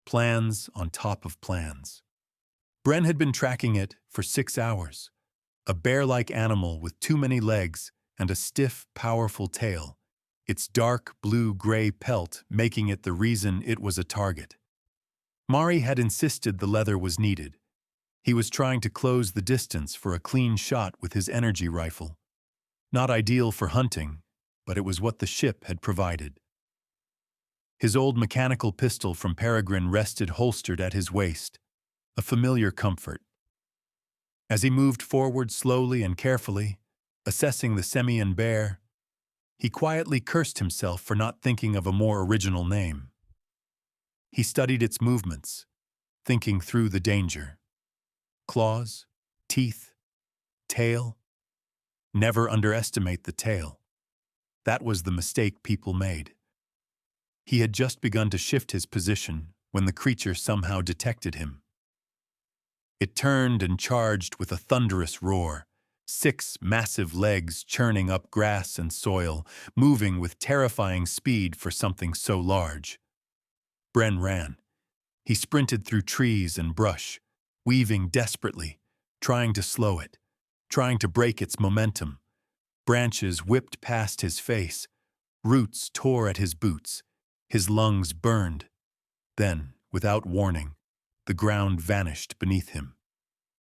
plans on top of plans. Bren had been tracking it for 6 hours. A bear-like animal with too many legs and a stiff, powerful tail, its dark blue-gray pelt making it the reason it was a target. Mari had insisted the leather was needed. He was trying to close the distance for a clean shot with his energy rifle. Not ideal for hunting, but it was what the ship had provided. His old mechanical pistol from Peregrine rested holstered at his waist, a familiar comfort. As he moved forward slowly and carefully, assessing the simian bear, he quietly cursed himself for not thinking of a more original name. He studied its movements, thinking through the danger. Claws, teeth, tail. Never underestimate the tail. That was the mistake people made. He had just begun to shift his position when the creature somehow detected him. It turned and charged with a thunderous roar, 6 massive legs churning up grass and soil, moving with terrifying speed for something so large. Bren ran. He sprinted through trees and brush, weaving desperately, trying to slow it, trying to break its momentum. Branches whipped past his face, roots tore at his boots, his lungs burned. Then, without warning, the ground vanished beneath him.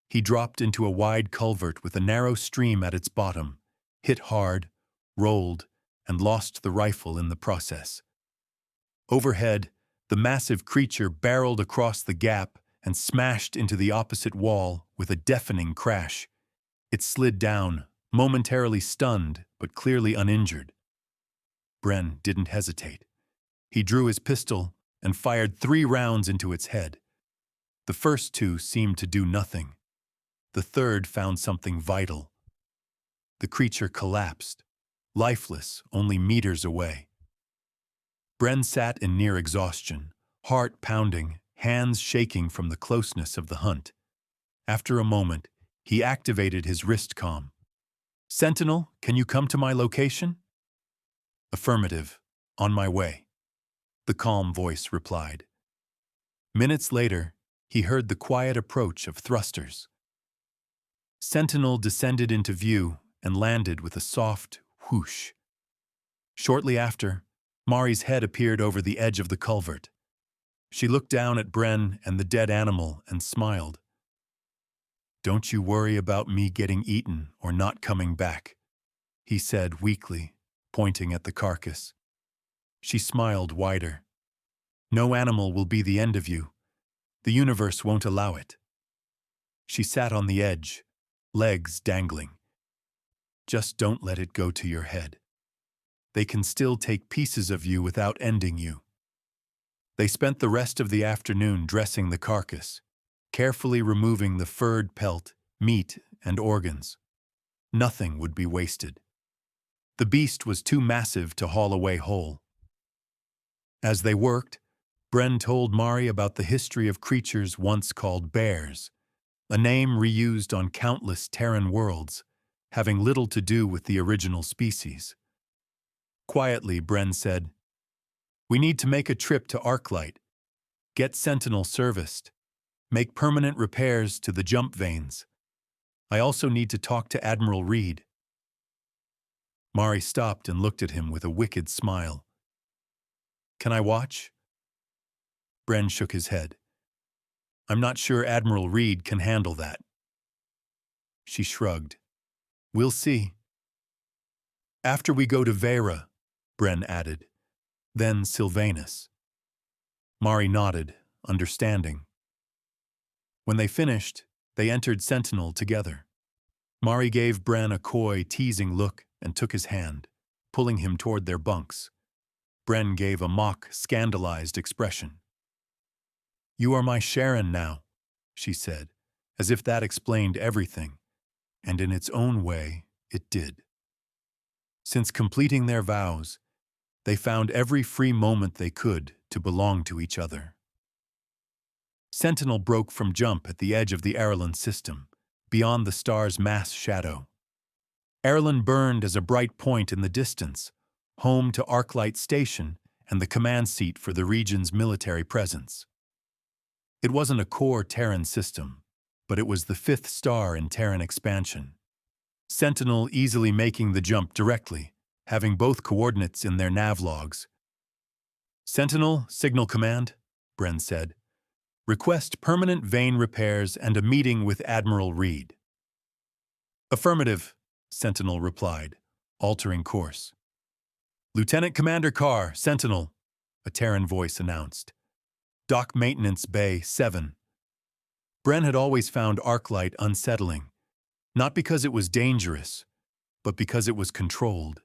He dropped into a wide culvert with a narrow stream at its bottom, hit hard, rolled, and lost the rifle in the process. Overhead, the massive creature barreled across the gap and smashed into the opposite wall with a deafening crash. It slid down, momentarily stunned but clearly uninjured. Bren didn't hesitate. He drew his pistol and fired 3 rounds into its head. The first 2 seemed to do nothing. The third found something vital. The creature collapsed, lifeless only meters away. Bren sat in near exhaustion, heart pounding, hands shaking from the closeness of the hunt. After a moment, he activated his wrist comm. "Sentinel, can you come to my location?" "Affirmative. On my way," the calm voice replied. Minutes later, he heard the quiet approach of thrusters. Sentinel descended into view and landed with a soft whoosh. Shortly after, Mari's head appeared over the edge of the culvert. She looked down at Bren and the dead animal and smiled. "Don't you worry about me getting eaten or not coming back," he said weakly, pointing at the carcass. She smiled wider. "No animal will be the end of you. The universe won't allow it." She sat on the edge, legs dangling. "Just don't let it go to your head. They can still take pieces of you without ending you." They spent the rest of the afternoon dressing the carcass, carefully removing the furred pelt, meat, and organs. Nothing would be wasted. The beast was too massive to haul away whole. As they worked, Bren told Mari about the history of creatures once called bears, a name reused on countless Terran worlds, having little to do with the original species. Quietly, Bren said, "We need to make a trip to Arclight, get Sentinel serviced, make permanent repairs to the jump vanes. I also need to talk to Admiral Reed." Mari stopped and looked at him with a wicked smile. "Can I watch?" Bren shook his head. "I'm not sure Admiral Reed can handle that." She shrugged. "We'll see." "After we go to Vera," Bren added. "Then Sylvanus." Mari nodded, understanding. When they finished, they entered Sentinel together. Mari gave Bren a coy, teasing look and took his hand, pulling him toward their bunks. Bren gave a mock, scandalized expression. "You are my Sharon now," she said, as if that explained everything, and in its own way, it did. Since completing their vows, they found every free moment they could to belong to each other. Sentinel broke from jump at the edge of the Arelon system, beyond the star's mass shadow. Arelon burned as a bright point in the distance, home to Arclight Station and the command seat for the region's military presence. It wasn't a core Terran system, but it was the fifth star in Terran expansion. Sentinel easily making the jump directly, having both coordinates in their nav logs. Sentinel, signal command, Bren said. Request permanent vein repairs and a meeting with Admiral Reed. Affirmative, Sentinel replied, altering course. Lieutenant Commander Carr, Sentinel, a Terran voice announced. Dock Maintenance Bay 7. Bren had always found Arclight unsettling, not because it was dangerous, but because it was controlled.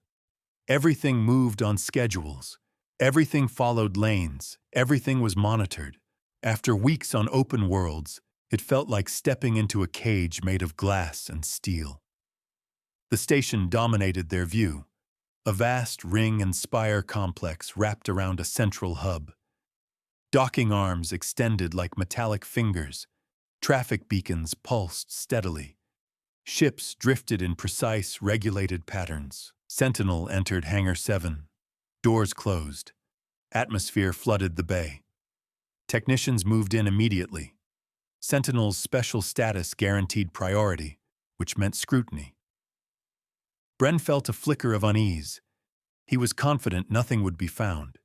Everything moved on schedules. Everything followed lanes. Everything was monitored. After weeks on open worlds, it felt like stepping into a cage made of glass and steel. The station dominated their view, a vast ring and spire complex wrapped around a central hub. Docking arms extended like metallic fingers. Traffic beacons pulsed steadily. Ships drifted in precise, regulated patterns. Sentinel entered Hangar 7. Doors closed. Atmosphere flooded the bay. Technicians moved in immediately. Sentinel's special status guaranteed priority, which meant scrutiny. Bren felt a flicker of unease. He was confident nothing would be found.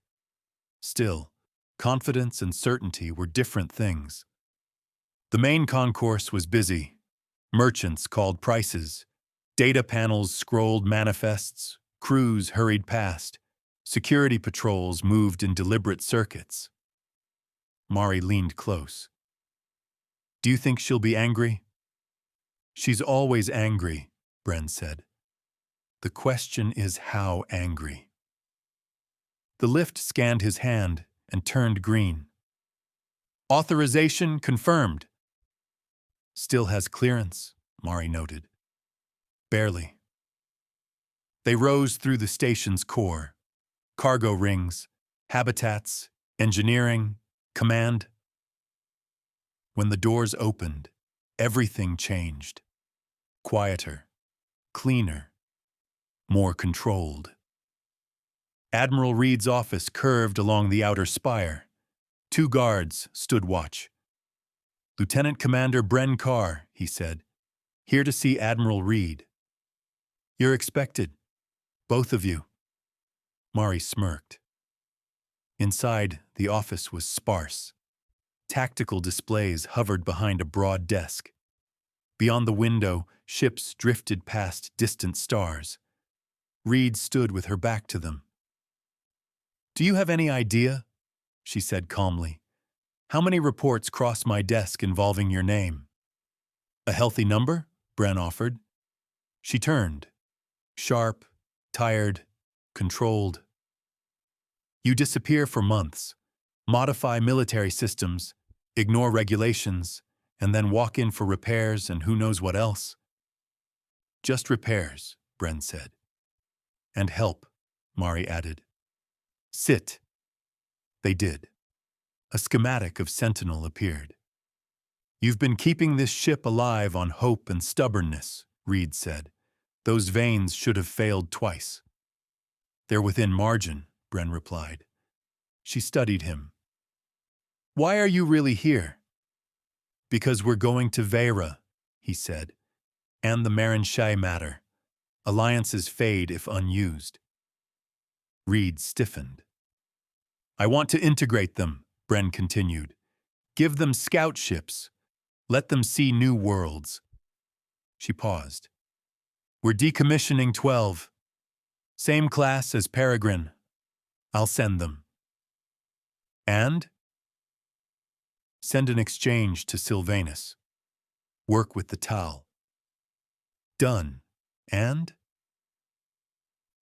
Still, confidence and certainty were different things. The main concourse was busy. Merchants called prices. Data panels scrolled manifests. Crews hurried past. Security patrols moved in deliberate circuits. Mari leaned close. Do you think she'll be angry? She's always angry, Bren said. The question is how angry. The lift scanned his hand and turned green. Authorization confirmed. Still has clearance, Mari noted. Barely. They rose through the station's core. Cargo rings, habitats, engineering, command. When the doors opened, everything changed. Quieter, cleaner, more controlled. Admiral Reed's office curved along the outer spire. 2 guards stood watch. Lieutenant Commander Bren Carr, he said, here to see Admiral Reed. You're expected, both of you. Mari smirked. Inside, the office was sparse. Tactical displays hovered behind a broad desk. Beyond the window, ships drifted past distant stars. Reed stood with her back to them. Do you have any idea, she said calmly, how many reports cross my desk involving your name? A healthy number? Bren offered. She turned. Sharp, tired, controlled. You disappear for months, modify military systems, ignore regulations, and then walk in for repairs and who knows what else. Just repairs, Bren said. And help, Mari added. Sit. They did. A schematic of Sentinel appeared. You've been keeping this ship alive on hope and stubbornness, Reed said. Those veins should have failed twice. They're within margin, Bren replied. She studied him. Why are you really here? Because we're going to Vera, he said. And the Marinshai matter. Alliances fade if unused. Reed stiffened. I want to integrate them, Bren continued. Give them scout ships. Let them see new worlds. She paused. We're decommissioning 12. Same class as Peregrine. I'll send them. And? Send an exchange to Sylvanus. Work with the Tal. Done. And?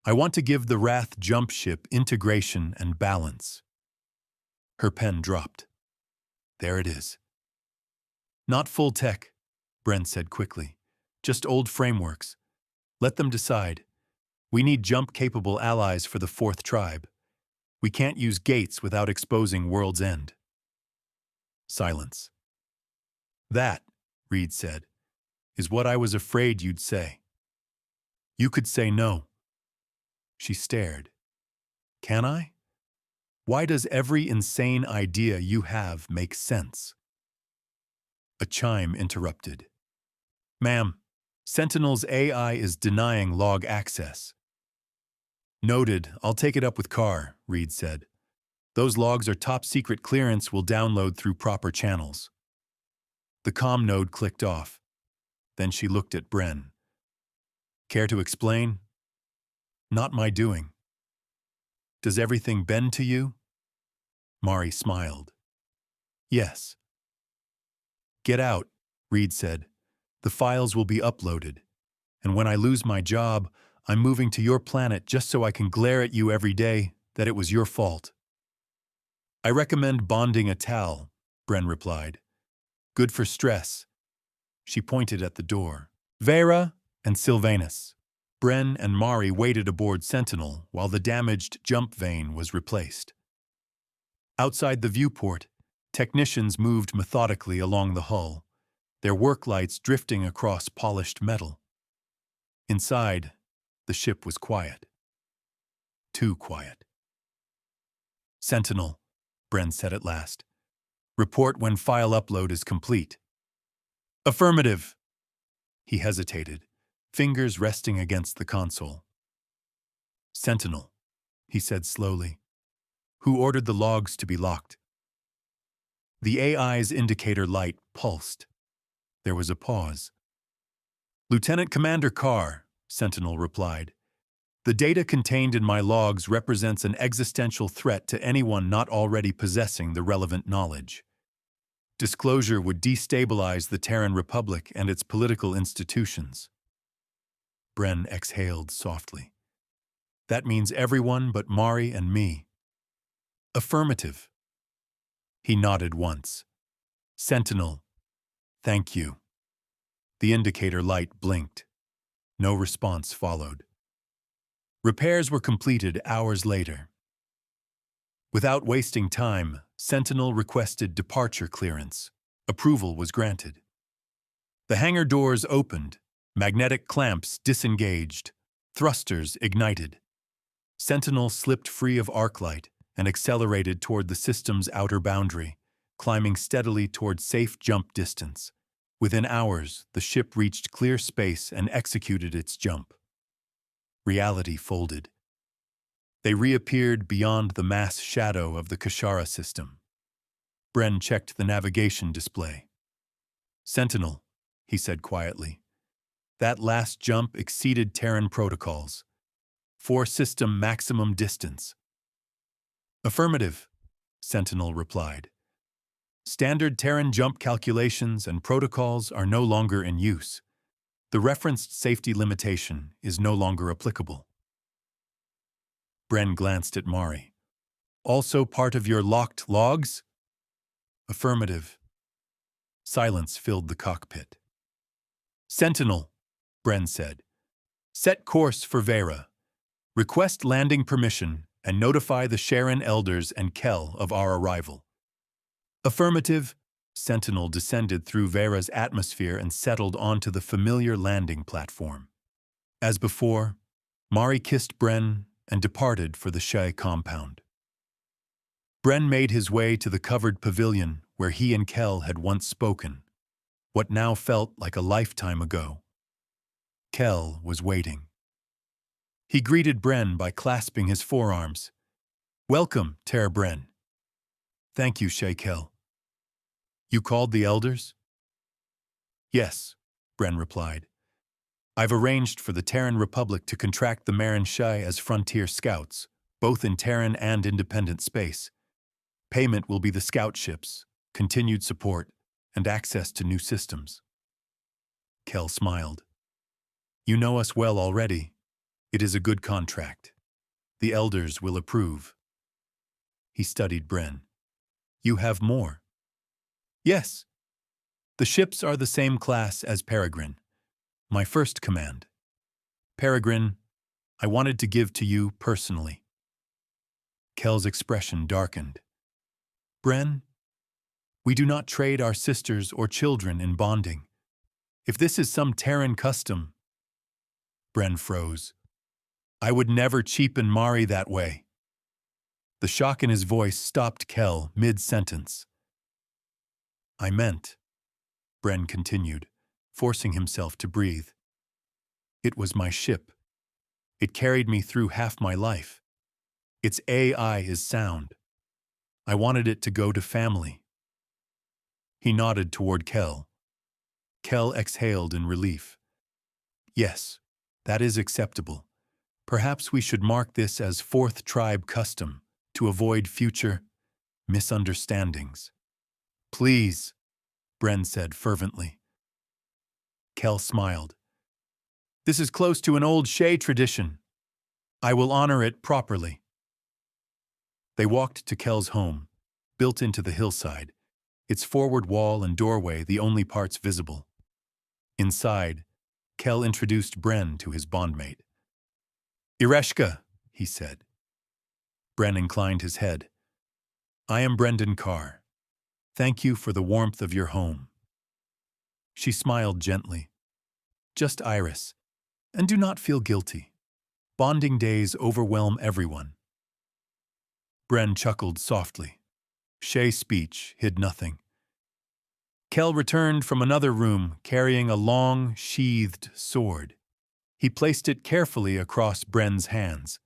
I want to give the Wrath jump ship integration and balance. Her pen dropped. There it is. Not full tech, Brent said quickly. Just old frameworks. Let them decide. We need jump-capable allies for the 4th tribe. We can't use gates without exposing World's End. Silence. That, Reed said, is what I was afraid you'd say. You could say no. She stared. Can I? Why does every insane idea you have make sense? A chime interrupted. Ma'am, Sentinel's AI is denying log access. Noted, I'll take it up with Carr, Reed said. Those logs are top-secret clearance we'll download through proper channels. The comm node clicked off. Then she looked at Bren. Care to explain? Not my doing. Does everything bend to you? Mari smiled. Yes. Get out, Reed said. The files will be uploaded. And when I lose my job, I'm moving to your planet just so I can glare at you every day that it was your fault. I recommend bonding a towel, Bren replied. Good for stress. She pointed at the door. Vera and Sylvanus. Bren and Mari waited aboard Sentinel while the damaged jump vane was replaced. Outside the viewport, technicians moved methodically along the hull, their work lights drifting across polished metal. Inside, the ship was quiet. Too quiet. Sentinel, Bren said at last. Report when file upload is complete. Affirmative. He hesitated, fingers resting against the console. Sentinel, he said slowly. Who ordered the logs to be locked? The AI's indicator light pulsed. There was a pause. Lieutenant Commander Carr, Sentinel replied. The data contained in my logs represents an existential threat to anyone not already possessing the relevant knowledge. Disclosure would destabilize the Terran Republic and its political institutions. Bren exhaled softly. That means everyone but Mari and me. Affirmative. He nodded once. Sentinel, thank you. The indicator light blinked. No response followed. Repairs were completed hours later. Without wasting time, Sentinel requested departure clearance. Approval was granted. The hangar doors opened, magnetic clamps disengaged, thrusters ignited. Sentinel slipped free of arclight and accelerated toward the system's outer boundary, climbing steadily toward safe jump distance. Within hours, the ship reached clear space and executed its jump. Reality folded. They reappeared beyond the mass shadow of the Kashara system. Bren checked the navigation display. Sentinel, he said quietly. That last jump exceeded Terran protocols. 4 system maximum distance. Affirmative, Sentinel replied. Standard Terran jump calculations and protocols are no longer in use. The referenced safety limitation is no longer applicable. Bren glanced at Mari. Also part of your locked logs? Affirmative. Silence filled the cockpit. Sentinel, Bren said. Set course for Vera. Request landing permission and notify the Sharon elders and Kel of our arrival. Affirmative. Sentinel descended through Vera's atmosphere and settled onto the familiar landing platform. As before, Mari kissed Bren and departed for the Shai compound. Bren made his way to the covered pavilion where he and Kel had once spoken, what now felt like a lifetime ago. Kel was waiting. He greeted Bren by clasping his forearms. Welcome, Ter Bren. Thank you, Shai Kel. You called the elders? Yes, Bren replied. I've arranged for the Terran Republic to contract the Marin Shai as frontier scouts, both in Terran and independent space. Payment will be the scout ships, continued support, and access to new systems. Kel smiled. You know us well already. It is a good contract. The elders will approve. He studied Bren. You have more. Yes. The ships are the same class as Peregrine, my first command. Peregrine, I wanted to give to you personally. Kel's expression darkened. Bren, we do not trade our sisters or children in bonding. If this is some Terran custom... Bren froze. I would never cheapen Mari that way. The shock in his voice stopped Kel mid-sentence. I meant, Bren continued, forcing himself to breathe. It was my ship. It carried me through half my life. Its AI is sound. I wanted it to go to family. He nodded toward Kel. Kel exhaled in relief. Yes, that is acceptable. Perhaps we should mark this as fourth tribe custom to avoid future misunderstandings. Please, Bren said fervently. Kel smiled. This is close to an old Shay tradition. I will honor it properly. They walked to Kel's home, built into the hillside, its forward wall and doorway the only parts visible. Inside, Kel introduced Bren to his bondmate. Ireshka, he said. Bren inclined his head. I am Brendan Carr. Thank you for the warmth of your home. She smiled gently. Just Iris, and do not feel guilty. Bonding days overwhelm everyone. Bren chuckled softly. Shay's speech hid nothing. Kel returned from another room carrying a long, sheathed sword. He placed it carefully across Bren's hands.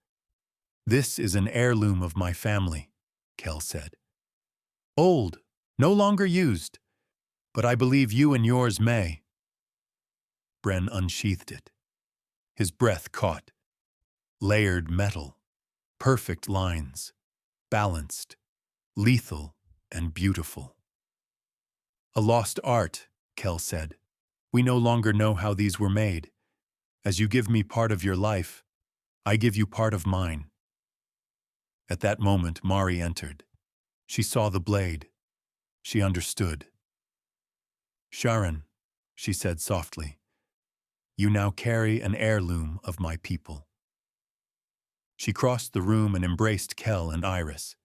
This is an heirloom of my family, Kel said. Old, no longer used, but I believe you and yours may. Bren unsheathed it. His breath caught. Layered metal, perfect lines, balanced, lethal, and beautiful. A lost art, Kel said. We no longer know how these were made. As you give me part of your life, I give you part of mine. At that moment, Mari entered. She saw the blade. She understood. Sharon, she said softly, you now carry an heirloom of my people. She crossed the room and embraced Kel and Iris.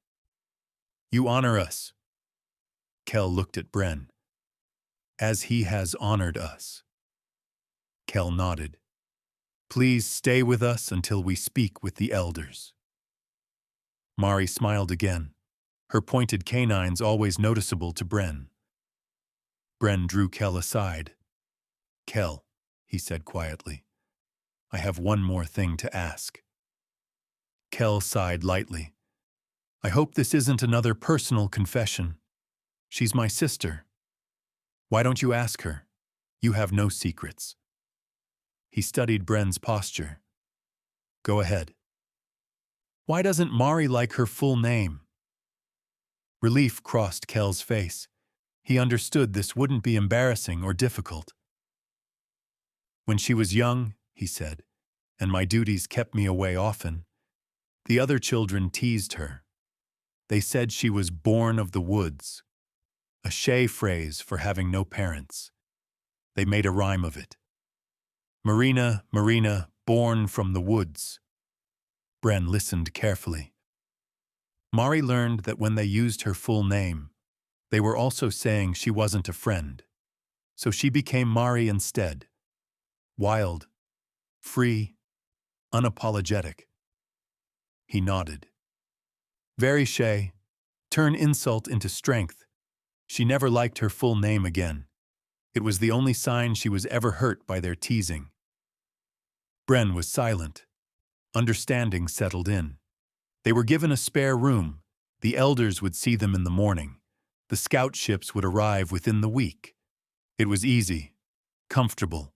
You honor us. Kel looked at Bren. As he has honored us. Kel nodded. Please stay with us until we speak with the elders. Mari smiled again, her pointed canines always noticeable to Bren. Bren drew Kel aside. Kel, he said quietly, I have one more thing to ask. Kel sighed lightly. I hope this isn't another personal confession. She's my sister. Why don't you ask her? You have no secrets. He studied Bren's posture. Go ahead. Why doesn't Mari like her full name? Relief crossed Kel's face. He understood this wouldn't be embarrassing or difficult. When she was young, he said, and my duties kept me away often, the other children teased her. They said she was born of the woods, a Shay phrase for having no parents. They made a rhyme of it. Marina, Marina, born from the woods. Bren listened carefully. Mari learned that when they used her full name, they were also saying she wasn't a friend. So she became Mari instead. Wild, free, unapologetic. He nodded. Very Shay. Turn insult into strength. She never liked her full name again. It was the only sign she was ever hurt by their teasing. Bren was silent. Understanding settled in. They were given a spare room. The elders would see them in the morning. The scout ships would arrive within the week. It was easy, comfortable.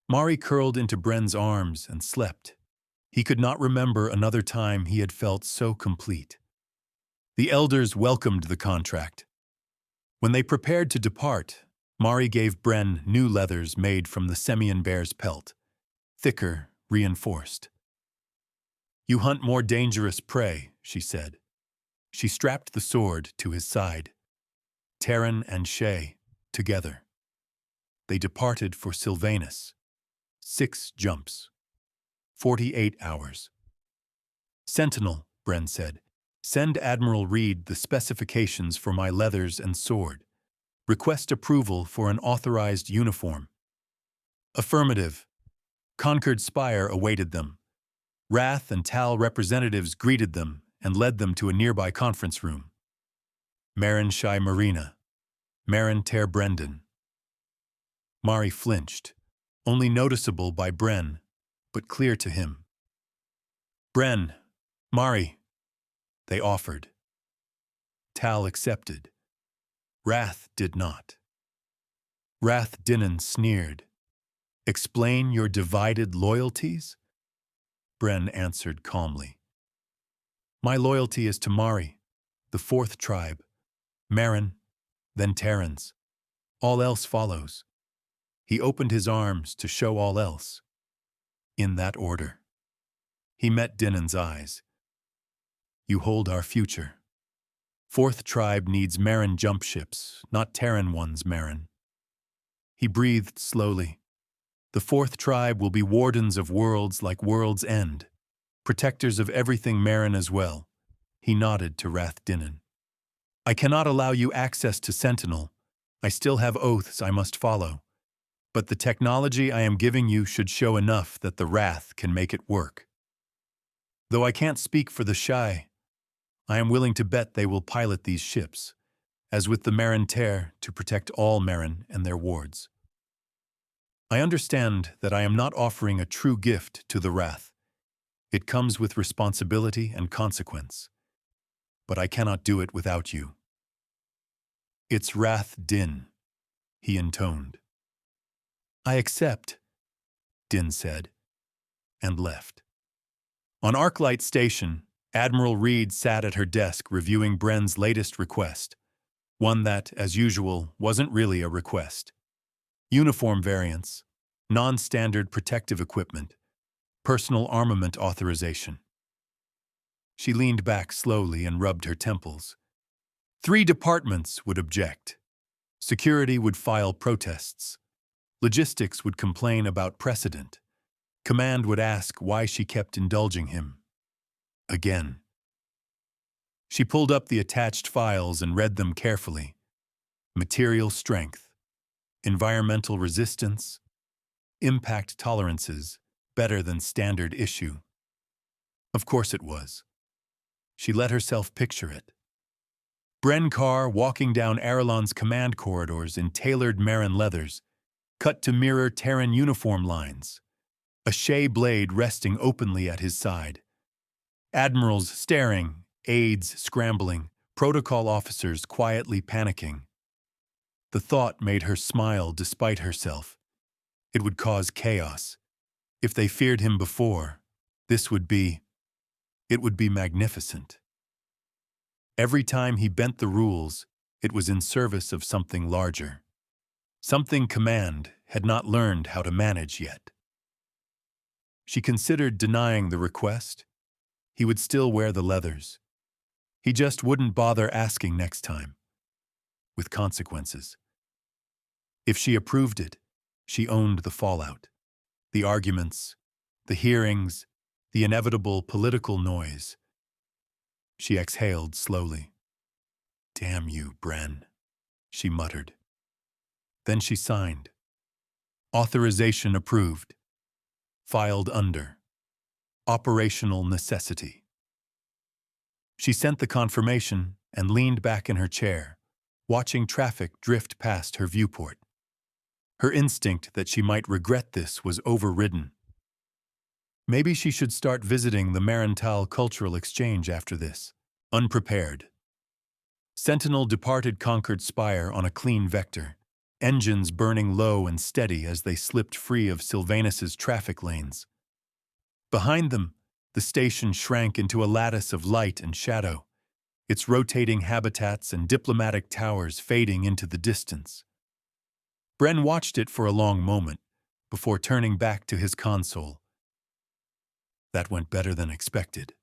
Mari curled into Bren's arms and slept. He could not remember another time he had felt so complete. The elders welcomed the contract. When they prepared to depart, Mari gave Bren new leathers made from the Semian bear's pelt, thicker, reinforced. You hunt more dangerous prey, she said. She strapped the sword to his side. Terran and Shay, together. They departed for Sylvanus. 6 jumps. 48 hours. Sentinel, Bren said. Send Admiral Reed the specifications for my leathers and sword. Request approval for an authorized uniform. Affirmative. Concord Spire awaited them. Wrath and Tal representatives greeted them and led them to a nearby conference room. Marin Shai Marina. Marin Ter Brendan. Mari flinched, only noticeable by Bren, but clear to him. Bren, Mari, they offered. Tal accepted. Wrath did not. Wrath Dinnan sneered. Explain your divided loyalties? Bren answered calmly. My loyalty is to Mari, the fourth tribe, Marin, then Terrans. All else follows. He opened his arms to show all else. In that order. He met Dinnan's eyes. You hold our future. Fourth tribe needs Marin jump ships, not Terran ones, Marin. He breathed slowly. The fourth tribe will be wardens of worlds like World's End, protectors of everything Marin as well. He nodded to Wrath Dinnan. I cannot allow you access to Sentinel. I still have oaths I must follow. But the technology I am giving you should show enough that the Wrath can make it work. Though I can't speak for the Shy, I am willing to bet they will pilot these ships, as with the Marin Terre, to protect all Marin and their wards. I understand that I am not offering a true gift to the Wrath. It comes with responsibility and consequence. But I cannot do it without you. It's Wrath Din, he intoned. I accept, Din said, and left. On Arclight Station, Admiral Reed sat at her desk reviewing Bren's latest request, one that, as usual, wasn't really a request. Uniform variants, non-standard protective equipment, personal armament authorization. She leaned back slowly and rubbed her temples. 3 departments would object. Security would file protests. Logistics would complain about precedent. Command would ask why she kept indulging him. Again. She pulled up the attached files and read them carefully. Material strength, environmental resistance, impact tolerances, better than standard issue. Of course it was. She let herself picture it. Bren Carr walking down Arelon's command corridors in tailored Marin leathers, cut to mirror Terran uniform lines, a Shay blade resting openly at his side. Admirals staring, aides scrambling, protocol officers quietly panicking. The thought made her smile despite herself. It would cause chaos. If they feared him before, it would be magnificent. Every time he bent the rules, it was in service of something larger. Something Command had not learned how to manage yet. She considered denying the request. He would still wear the leathers. He just wouldn't bother asking next time. With consequences. If she approved it, she owned the fallout. The arguments, the hearings, the inevitable political noise. She exhaled slowly. Damn you, Bren, she muttered. Then she signed. Authorization approved. Filed under. Operational necessity. She sent the confirmation and leaned back in her chair, watching traffic drift past her viewport. Her instinct that she might regret this was overridden. Maybe she should start visiting the Marintal Cultural Exchange after this, unprepared. Sentinel departed Concord Spire on a clean vector, engines burning low and steady as they slipped free of Sylvanus's traffic lanes. Behind them, the station shrank into a lattice of light and shadow, its rotating habitats and diplomatic towers fading into the distance. Bren watched it for a long moment before turning back to his console. That went better than expected,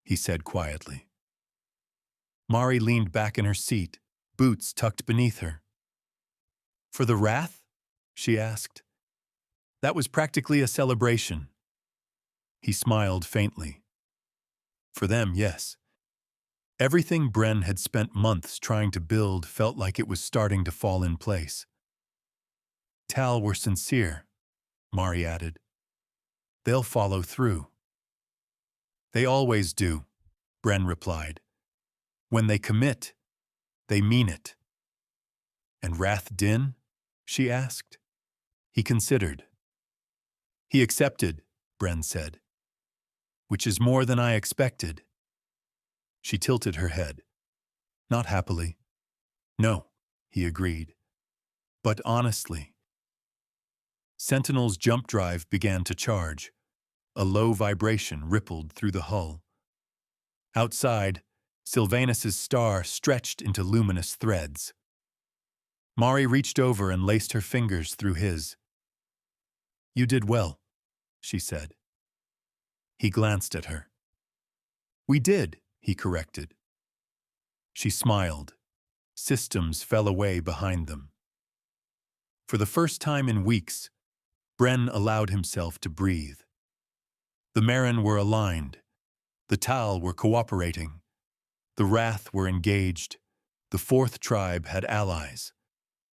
he said quietly. Mari leaned back in her seat, boots tucked beneath her. For the Wrath? She asked. That was practically a celebration. He smiled faintly. For them, yes. Everything Bren had spent months trying to build felt like it was starting to fall in place. Tal were sincere, Mari added. They'll follow through. They always do, Bren replied. When they commit, they mean it. And Wrath Din? She asked. He considered. He accepted, Bren said. Which is more than I expected. She tilted her head. Not happily. No, he agreed. But honestly. Sentinel's jump drive began to charge. A low vibration rippled through the hull. Outside, Sylvanus's star stretched into luminous threads. Mari reached over and laced her fingers through his. You did well, she said. He glanced at her. We did, he corrected. She smiled. Systems fell away behind them. For the first time in weeks, Bren allowed himself to breathe. The Terran were aligned. The Tal were cooperating. The Wrath were engaged. The Fourth Tribe had allies.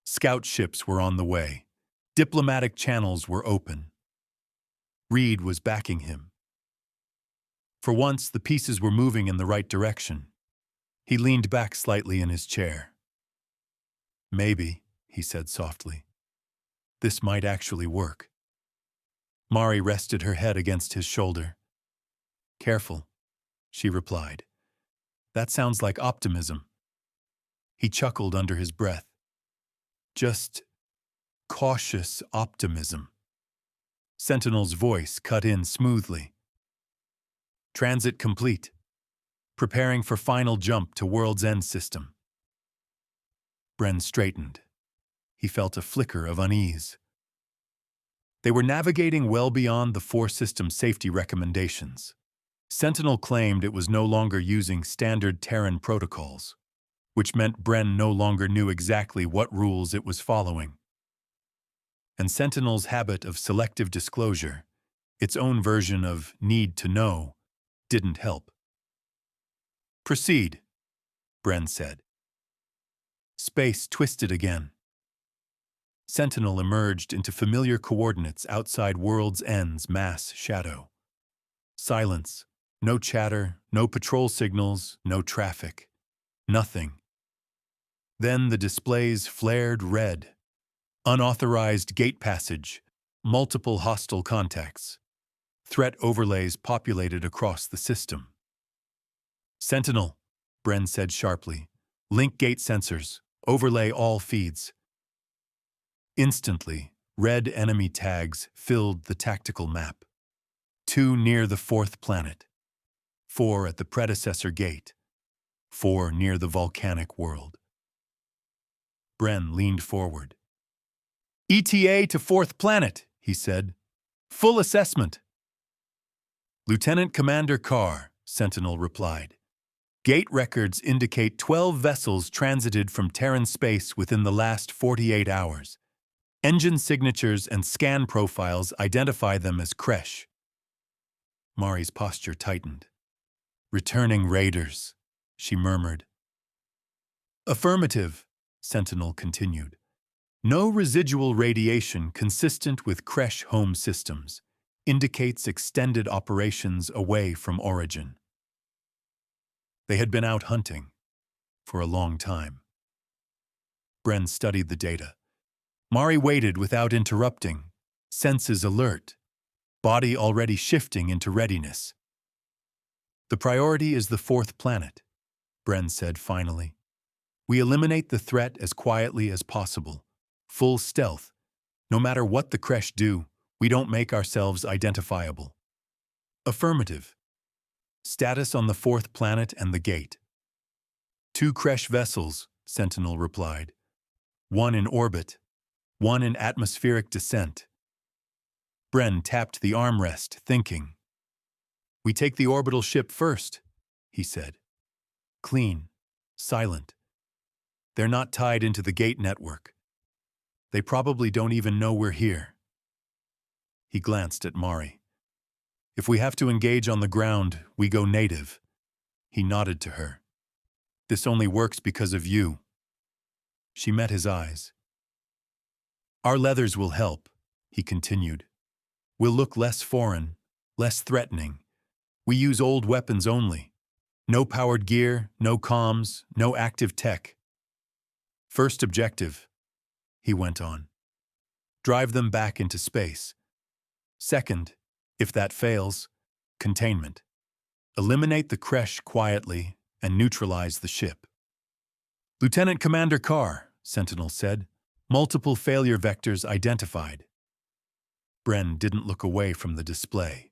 Scout ships were on the way. Diplomatic channels were open. Reed was backing him. For once, the pieces were moving in the right direction. He leaned back slightly in his chair. Maybe, he said softly. This might actually work. Mari rested her head against his shoulder. Careful, she replied. That sounds like optimism. He chuckled under his breath. Just cautious optimism. Sentinel's voice cut in smoothly. Transit complete. Preparing for final jump to World's End system. Bren straightened. He felt a flicker of unease. They were navigating well beyond the four-system safety recommendations. Sentinel claimed it was no longer using standard Terran protocols, which meant Bren no longer knew exactly what rules it was following. And Sentinel's habit of selective disclosure, its own version of need to know, didn't help. Proceed, Bren said. Space twisted again. Sentinel emerged into familiar coordinates outside World's End's mass shadow. Silence. No chatter, no patrol signals, no traffic. Nothing. Then the displays flared red. Unauthorized gate passage, multiple hostile contacts. Threat overlays populated across the system. Sentinel, Bren said sharply. Link gate sensors. Overlay all feeds. Instantly, red enemy tags filled the tactical map. 2 near the fourth planet. 4 at the predecessor gate. 4 near the volcanic world. Bren leaned forward. ETA to fourth planet, he said. Full assessment. Lieutenant Commander Carr, Sentinel replied. Gate records indicate 12 vessels transited from Terran space within the last 48 hours. Engine signatures and scan profiles identify them as Kresh. Mari's posture tightened. Returning raiders, she murmured. Affirmative, Sentinel continued. No residual radiation consistent with Kresh home systems indicates extended operations away from origin. They had been out hunting for a long time. Bren studied the data. Mari waited without interrupting, senses alert, body already shifting into readiness. The priority is the fourth planet, Bren said finally. We eliminate the threat as quietly as possible, full stealth. No matter what the Kresh do, we don't make ourselves identifiable. Affirmative. Status on the fourth planet and the gate. 2 Kresh vessels, Sentinel replied. 1 in orbit, 1 in atmospheric descent. Bren tapped the armrest, thinking. We take the orbital ship first, he said. Clean, silent. They're not tied into the gate network. They probably don't even know we're here. He glanced at Mari. If we have to engage on the ground, we go native. He nodded to her. This only works because of you. She met his eyes. Our leathers will help, he continued. We'll look less foreign, less threatening. We use old weapons only. No powered gear, no comms, no active tech. First objective, he went on. drive them back into space. Second, if that fails, containment. Eliminate the creche quietly and neutralize the ship. Lieutenant Commander Carr, Sentinel said, multiple failure vectors identified. Bren didn't look away from the display.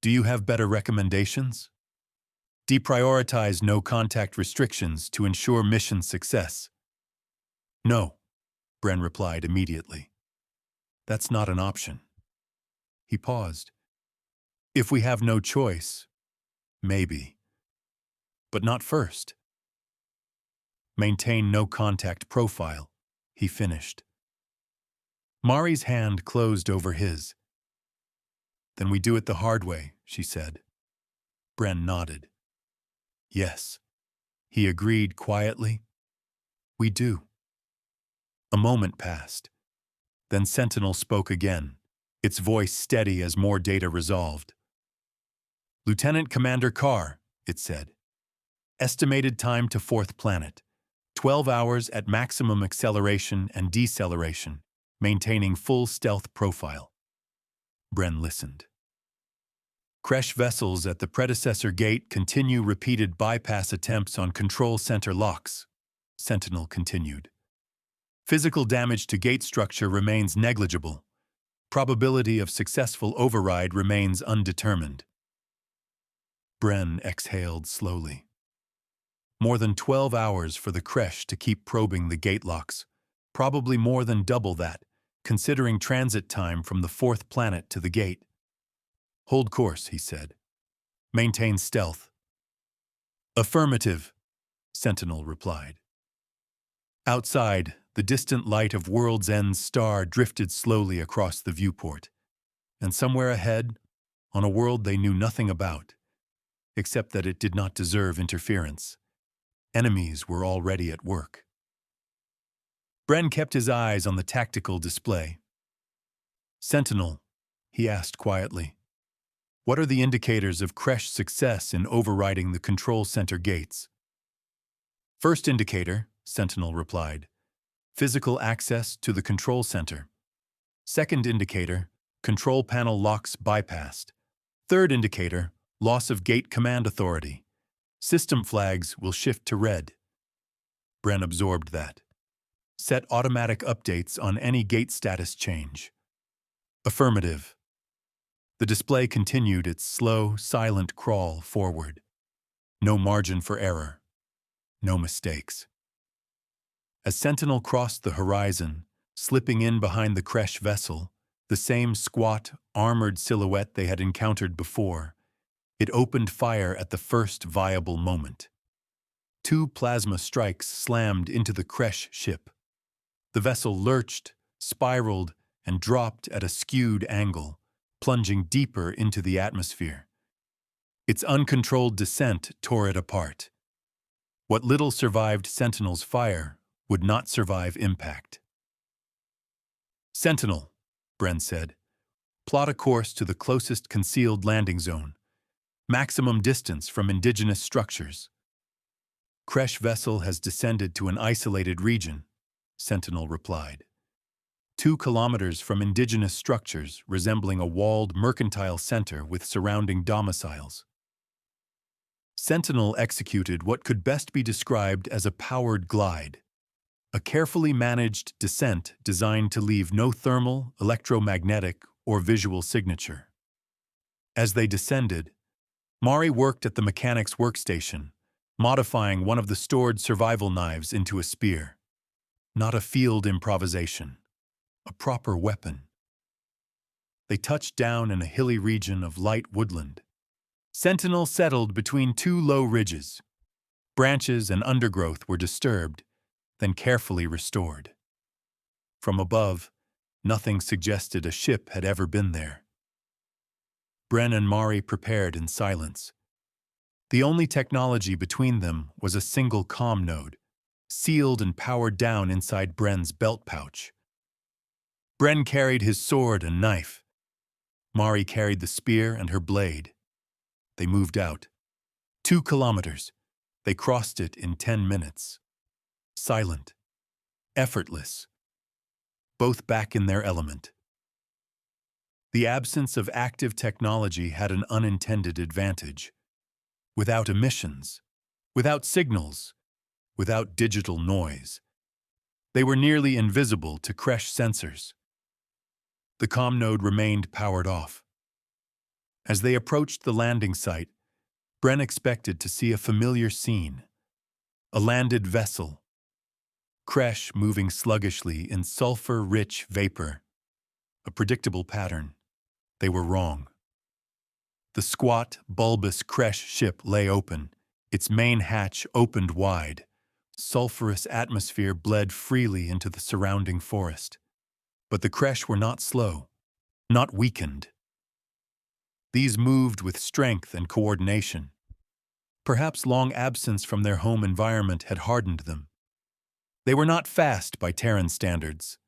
Do you have better recommendations? Deprioritize no-contact restrictions to ensure mission success. No, Bren replied immediately. That's not an option. He paused. If we have no choice, maybe. But not first. Maintain no-contact profile, he finished. Mari's hand closed over his. Then we do it the hard way, she said. Bren nodded. Yes, he agreed quietly. We do. A moment passed. Then Sentinel spoke again, its voice steady as more data resolved. Lieutenant Commander Carr, it said. Estimated time to fourth planet. 12 hours at maximum acceleration and deceleration, maintaining full stealth profile. Bren listened. Creche vessels at the predecessor gate continue repeated bypass attempts on control center locks, Sentinel continued. Physical damage to gate structure remains negligible. Probability of successful override remains undetermined. Bren exhaled slowly. More than 12 hours for the creche to keep probing the gate locks, probably more than double that, considering transit time from the fourth planet to the gate. Hold course, he said. Maintain stealth. Affirmative, Sentinel replied. Outside, the distant light of World's End's star drifted slowly across the viewport, and somewhere ahead, on a world they knew nothing about, except that it did not deserve interference, enemies were already at work. Bren kept his eyes on the tactical display. Sentinel, he asked quietly, what are the indicators of creche success in overriding the control center gates? First indicator, Sentinel replied, physical access to the control center. Second indicator, control panel locks bypassed. Third indicator, loss of gate command authority. System flags will shift to red. Bren absorbed that. Set automatic updates on any gate status change. Affirmative. The display continued its slow, silent crawl forward. No margin for error. No mistakes. As Sentinel crossed the horizon, slipping in behind the creche vessel, the same squat, armored silhouette they had encountered before, it opened fire at the first viable moment. 2 plasma strikes slammed into the creche ship. The vessel lurched, spiraled, and dropped at a skewed angle, plunging deeper into the atmosphere. Its uncontrolled descent tore it apart. What little survived Sentinel's fire would not survive impact. Sentinel, Bren said, plot a course to the closest concealed landing zone. Maximum distance from indigenous structures. Creche vessel has descended to an isolated region, Sentinel replied. 2 kilometers from indigenous structures resembling a walled mercantile center with surrounding domiciles. Sentinel executed what could best be described as a powered glide, a carefully managed descent designed to leave no thermal, electromagnetic, or visual signature. As they descended, Mari worked at the mechanic's workstation, modifying one of the stored survival knives into a spear. Not a field improvisation, a proper weapon. They touched down in a hilly region of light woodland. Sentinel settled between 2 low ridges. Branches and undergrowth were disturbed, then carefully restored. From above, nothing suggested a ship had ever been there. Bren and Mari prepared in silence. The only technology between them was a single comm node, sealed and powered down inside Bren's belt pouch. Bren carried his sword and knife. Mari carried the spear and her blade. They moved out. 2 kilometers. They crossed it in 10 minutes. Silent. Effortless. both back in their element. The absence of active technology had an unintended advantage. Without emissions, without signals, without digital noise, they were nearly invisible to crash sensors. The comm node remained powered off. As they approached the landing site, Bren expected to see a familiar scene. A landed vessel. Crash moving sluggishly in sulfur-rich vapor. A predictable pattern. They were wrong. The squat, bulbous Kresh ship lay open, its main hatch opened wide. Sulfurous atmosphere bled freely into the surrounding forest. But the Kresh were not slow, not weakened. These moved with strength and coordination. Perhaps long absence from their home environment had hardened them. They were not fast by Terran standards,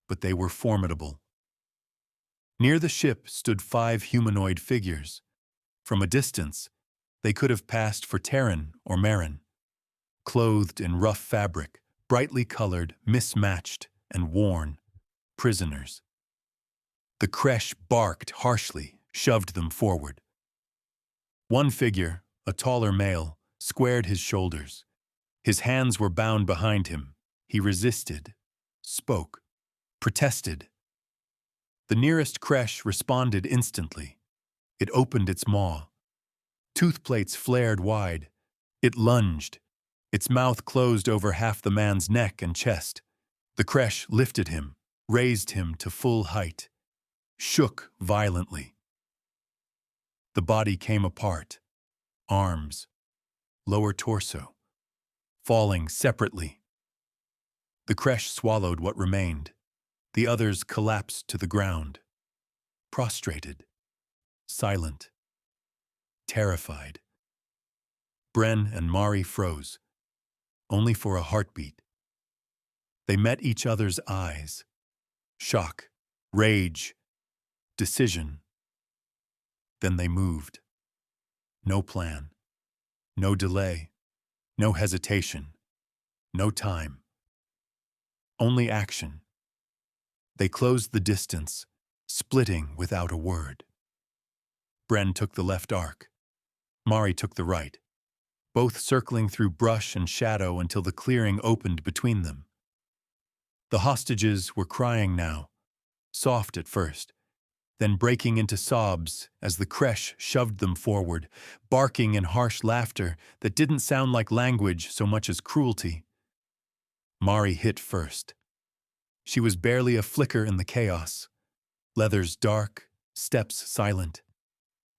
but they were formidable. Near the ship stood 5 humanoid figures. From a distance, they could have passed for Terran or Marin. Clothed in rough fabric, brightly colored, mismatched, and worn, prisoners. The Kresh barked harshly, shoved them forward. One figure, a taller male, squared his shoulders. His hands were bound behind him. He resisted, spoke, protested. The nearest Kresh responded instantly. It opened its maw. Tooth plates flared wide. It lunged. Its mouth closed over half the man's neck and chest. The Kresh lifted him, raised him to full height, shook violently. The body came apart, arms, lower torso, falling separately. The Kresh swallowed what remained. The others collapsed to the ground, prostrated, silent, terrified. Bren and Mari froze, only for a heartbeat. They met each other's eyes. Shock, rage, decision. Then they moved. No plan, no delay, no hesitation, no time. Only action. They closed the distance, splitting without a word. Bren took the left arc. Mari took the right, both circling through brush and shadow until the clearing opened between them. The hostages were crying now, soft at first, then breaking into sobs as the Kresh shoved them forward, barking in harsh laughter that didn't sound like language so much as cruelty. Mari hit first. She was barely a flicker in the chaos. Leathers dark, steps silent.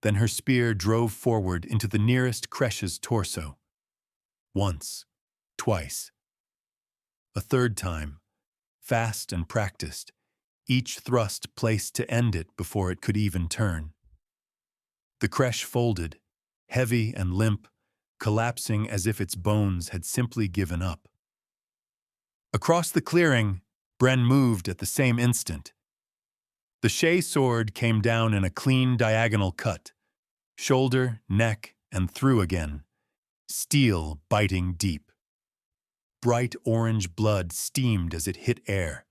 Then her spear drove forward into the nearest Kresh's torso. Once, twice. A third time, fast and practiced, each thrust placed to end it before it could even turn. The Kresh folded, heavy and limp, collapsing as if its bones had simply given up. Across the clearing, Bren moved at the same instant. The Shay sword came down in a clean diagonal cut, shoulder, neck, and through again, steel biting deep. Bright orange blood steamed as it hit air,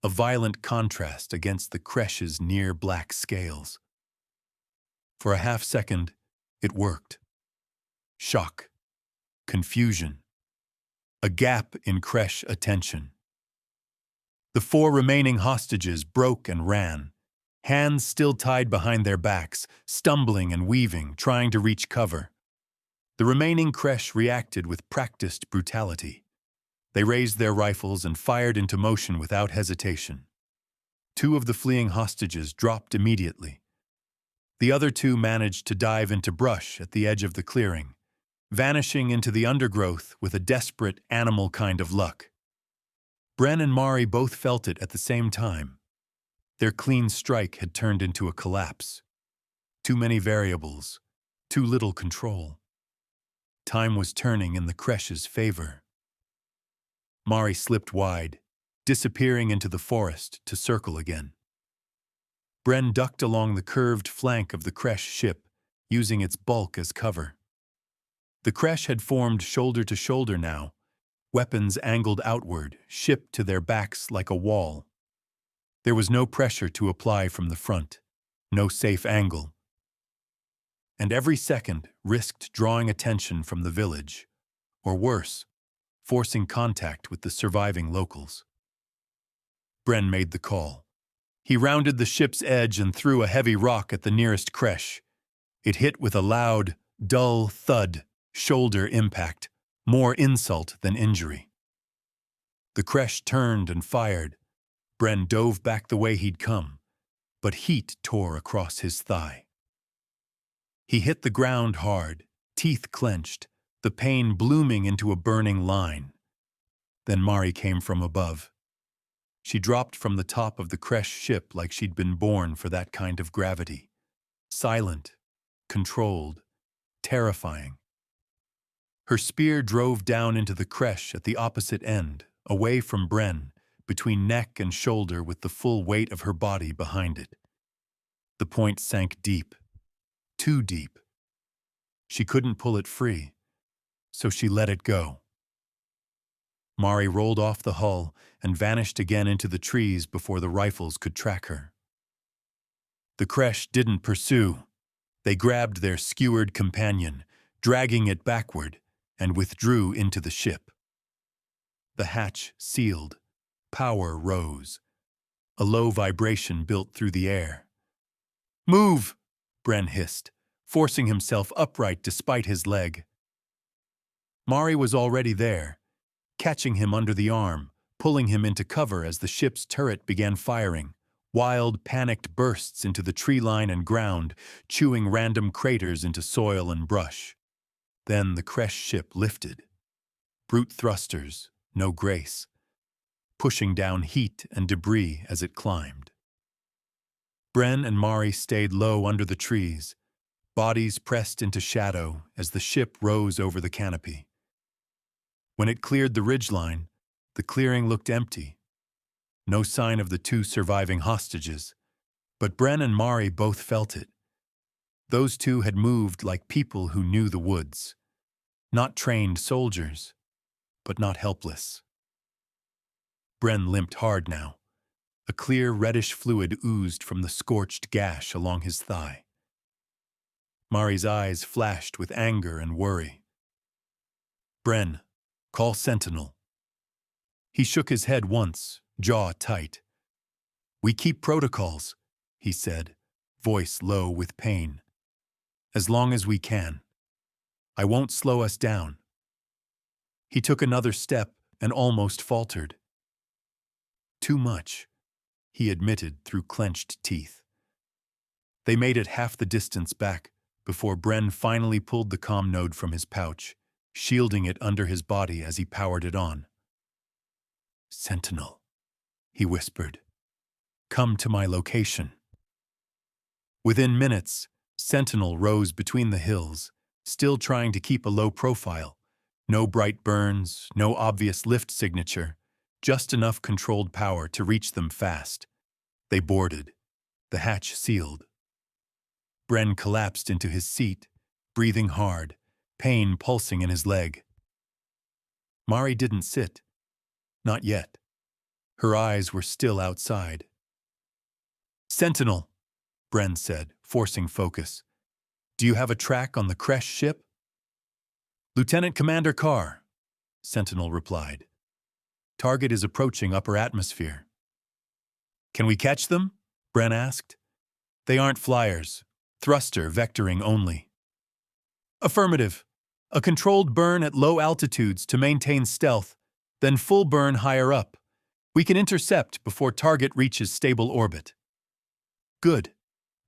a violent contrast against the Kresh's near black scales. For a half second, it worked. Shock, confusion, a gap in Kresh attention. The 4 remaining hostages broke and ran, hands still tied behind their backs, stumbling and weaving, trying to reach cover. The remaining Kresh reacted with practiced brutality. They raised their rifles and fired into motion without hesitation. 2 of the fleeing hostages dropped immediately. The other 2 managed to dive into brush at the edge of the clearing, vanishing into the undergrowth with a desperate animal kind of luck. Bren and Mari both felt it at the same time. Their clean strike had turned into a collapse. Too many variables, too little control. Time was turning in the Kresh's favor. Mari slipped wide, disappearing into the forest to circle again. Bren ducked along the curved flank of the Kresh ship, using its bulk as cover. The Kresh had formed shoulder to shoulder now, weapons angled outward, shipped to their backs like a wall. There was no pressure to apply from the front, no safe angle, and every second risked drawing attention from the village, or worse, forcing contact with the surviving locals. Bren made the call. He rounded the ship's edge and threw a heavy rock at the nearest creche. It hit with a loud, dull thud, shoulder impact, more insult than injury. The creche turned and fired. Bren dove back the way he'd come, but heat tore across his thigh. He hit the ground hard, teeth clenched, the pain blooming into a burning line. Then Mari came from above. She dropped from the top of the creche ship like she'd been born for that kind of gravity. Silent, controlled, terrifying. Her spear drove down into the creche at the opposite end, away from Bren, between neck and shoulder with the full weight of her body behind it. The point sank deep, too deep. She couldn't pull it free, so she let it go. Mari rolled off the hull and vanished again into the trees before the rifles could track her. The creche didn't pursue. They grabbed their skewered companion, dragging it backward, and withdrew into the ship. The hatch sealed. Power rose. A low vibration built through the air. "Move!" Bren hissed, forcing himself upright despite his leg. Mari was already there, catching him under the arm, pulling him into cover as the ship's turret began firing. Wild, panicked bursts into the tree line and ground, chewing random craters into soil and brush. Then the creche ship lifted. Brute thrusters, no grace, pushing down heat and debris as it climbed. Bren and Mari stayed low under the trees, bodies pressed into shadow as the ship rose over the canopy. When it cleared the ridgeline, the clearing looked empty. No sign of the two surviving hostages, but Bren and Mari both felt it. Those two had moved like people who knew the woods. Not trained soldiers, but not helpless. Bren limped hard now. A clear reddish fluid oozed from the scorched gash along his thigh. Mari's eyes flashed with anger and worry. "Bren, call Sentinel." He shook his head once, jaw tight. "We keep protocols," he said, voice low with pain. "As long as we can. I won't slow us down." He took another step and almost faltered. "Too much," he admitted through clenched teeth. They made it half the distance back before Bren finally pulled the comm node from his pouch, shielding it under his body as he powered it on. "Sentinel," he whispered. "Come to my location." Within minutes, Sentinel rose between the hills, still trying to keep a low profile. No bright burns, no obvious lift signature, just enough controlled power to reach them fast. They boarded. The hatch sealed. Bren collapsed into his seat, breathing hard, pain pulsing in his leg. Mari didn't sit. Not yet. Her eyes were still outside. "Sentinel," Bren said, forcing focus. "Do you have a track on the creche ship?" "Lieutenant Commander Carr," Sentinel replied. "Target is approaching upper atmosphere." "Can we catch them?" Bren asked. "They aren't flyers. Thruster vectoring only." "Affirmative. A controlled burn at low altitudes to maintain stealth, then full burn higher up. We can intercept before target reaches stable orbit." "Good,"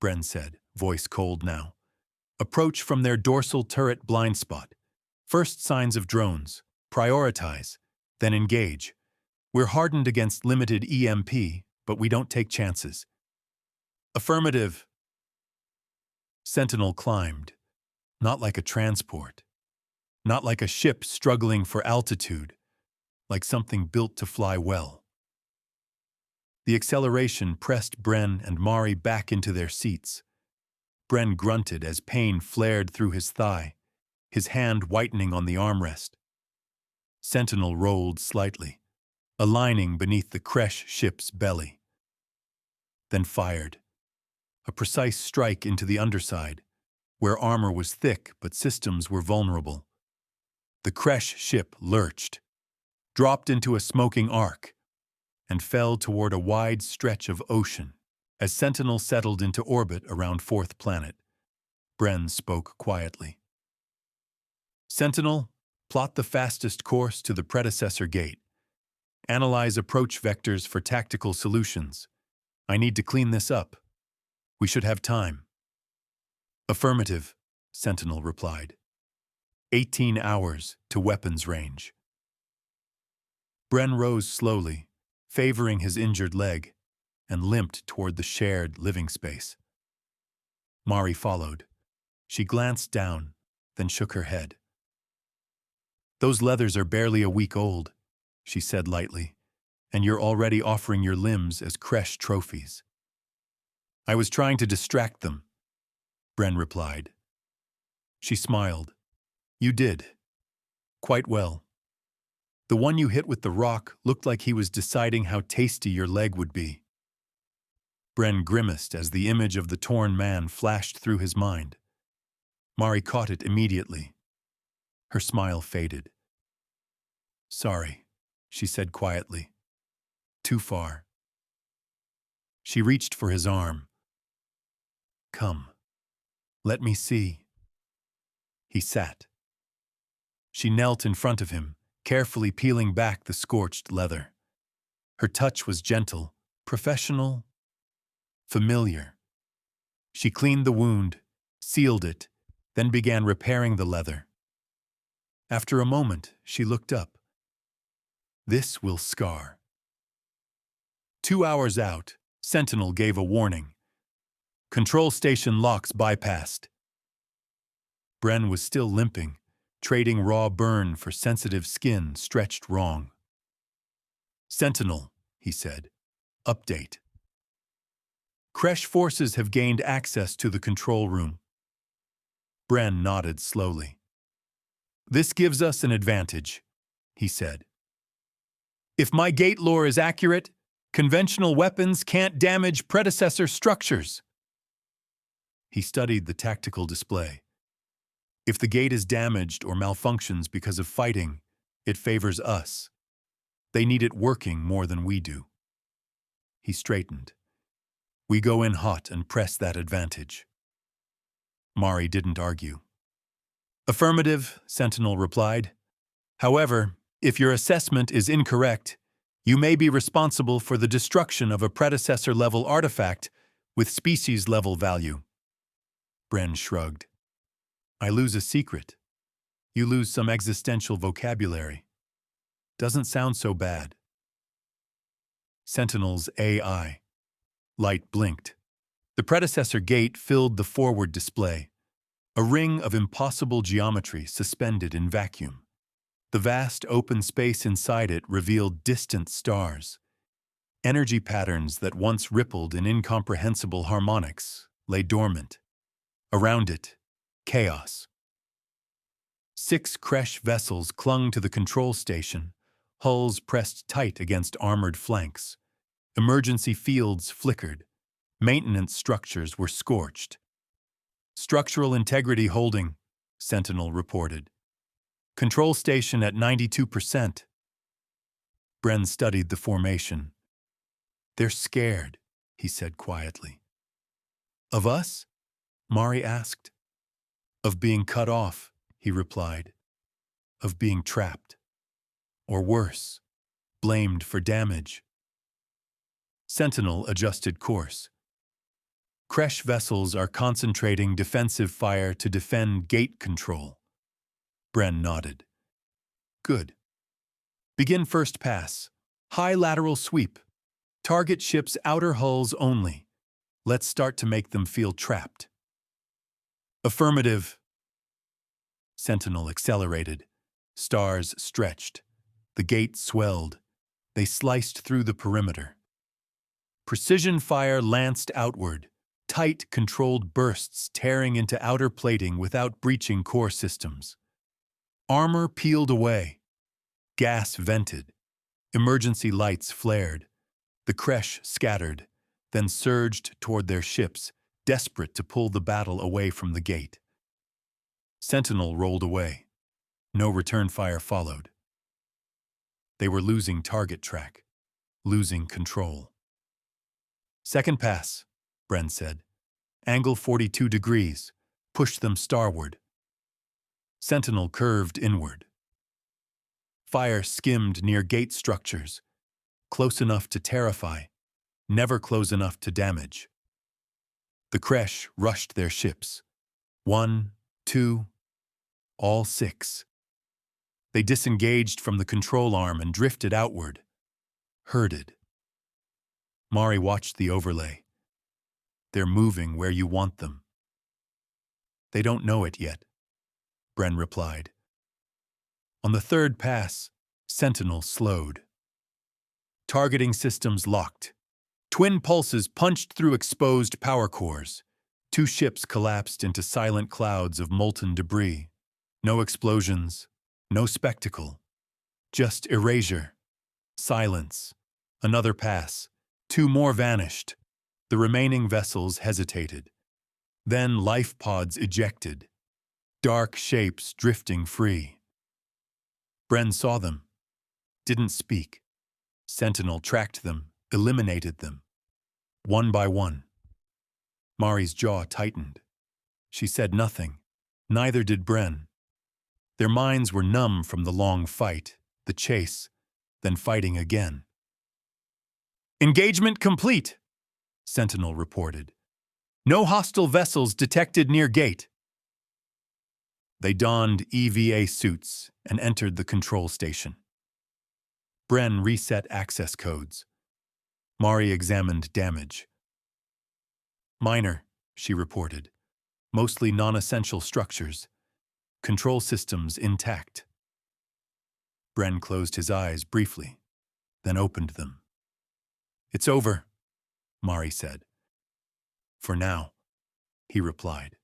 Bren said, voice cold now. "Approach from their dorsal turret blind spot. First signs of drones. Prioritize, then engage. We're hardened against limited EMP, but we don't take chances." "Affirmative." Sentinel climbed. Not like a transport. Not like a ship struggling for altitude. Like something built to fly well. The acceleration pressed Bren and Mari back into their seats. Bren grunted as pain flared through his thigh, his hand whitening on the armrest. Sentinel rolled slightly, aligning beneath the creche ship's belly. then fired. A precise strike into the underside, where armor was thick but systems were vulnerable. The Kresh ship lurched, dropped into a smoking arc, and fell toward a wide stretch of ocean. As Sentinel settled into orbit around Fourth Planet, Bren spoke quietly. Sentinel, plot the fastest course to the predecessor gate. Analyze approach vectors for tactical solutions. I need to clean this up. We should have time. Affirmative, Sentinel replied. 18 hours to weapons range. Bren rose slowly, favoring his injured leg, and limped toward the shared living space. Mari followed. She glanced down, then shook her head. Those leathers are barely a week old, she said lightly, and you're already offering your limbs as Kresh trophies. I was trying to distract them, Bren replied. She smiled. You did. Quite well. The one you hit with the rock looked like he was deciding how tasty your leg would be. Bren grimaced as the image of the torn man flashed through his mind. Mari caught it immediately. Her smile faded. Sorry, she said quietly. Too far. She reached for his arm. Come. Let me see. He sat. She knelt in front of him, carefully peeling back the scorched leather. Her touch was gentle, professional, familiar. She cleaned the wound, sealed it, then began repairing the leather. After a moment, she looked up. This will scar. 2 hours out, Sentinel gave a warning. Control station locks bypassed. Bren was still limping, trading raw burn for sensitive skin stretched wrong. Sentinel, he said. Update. Kresh forces have gained access to the control room. Bren nodded slowly. This gives us an advantage, he said. If my gate lore is accurate, conventional weapons can't damage predecessor structures. He studied the tactical display. If the gate is damaged or malfunctions because of fighting, it favors us. They need it working more than we do. He straightened. We go in hot and press that advantage. Mari didn't argue. Affirmative, Sentinel replied. However, if your assessment is incorrect, you may be responsible for the destruction of a predecessor-level artifact with species-level value. Bren shrugged. I lose a secret. You lose some existential vocabulary. Doesn't sound so bad. Sentinel's AI. Light blinked. The predecessor gate filled the forward display, a ring of impossible geometry suspended in vacuum. The vast open space inside it revealed distant stars. Energy patterns that once rippled in incomprehensible harmonics lay dormant. Around it, chaos. 6 Kresh vessels clung to the control station, hulls pressed tight against armored flanks. Emergency fields flickered. Maintenance structures were scorched. Structural integrity holding, Sentinel reported. Control station at 92%. Bren studied the formation. They're scared, he said quietly. Of us? Mari asked. Of being cut off, he replied. Of being trapped. Or worse, blamed for damage. Sentinel adjusted course. Kresh vessels are concentrating defensive fire to defend gate control. Bren nodded. Good. Begin first pass. High lateral sweep. Target ships' outer hulls only. Let's start to make them feel trapped. Affirmative. Sentinel accelerated. Stars stretched. The gate swelled. They sliced through the perimeter. Precision fire lanced outward, tight, controlled bursts tearing into outer plating without breaching core systems. Armor peeled away. Gas vented. Emergency lights flared. The Kresh scattered. then surged toward their ships, desperate to pull the battle away from the gate. Sentinel rolled away. No return fire followed. They were losing target track, losing control. "Second pass," Bren said. "Angle 42 degrees. Push them starward." Sentinel curved inward. Fire skimmed near gate structures, close enough to terrify, never close enough to damage. The Kresh rushed their ships. 1, 2, all 6. They disengaged from the control arm and drifted outward, herded. Mari watched the overlay. "They're moving where you want them." "They don't know it yet," Bren replied. On the third pass, Sentinel slowed. Targeting systems locked. Twin pulses punched through exposed power cores. 2 ships collapsed into silent clouds of molten debris. No explosions, no spectacle. Just erasure. Silence. Another pass. 2 more vanished. The remaining vessels hesitated. Then life pods ejected. Dark shapes drifting free. Bren saw them. Didn't speak. Sentinel tracked them, eliminated them. One by one. Mari's jaw tightened. She said nothing. Neither did Bren. Their minds were numb from the long fight, the chase, then fighting again. "Engagement complete," Sentinel reported. "No hostile vessels detected near gate." They donned EVA suits and entered the control station. Bren reset access codes. Mari examined damage. "Minor," she reported. "Mostly non-essential structures. Control systems intact." Bren closed his eyes briefly, then opened them. "It's over," Mari said. "For now," he replied.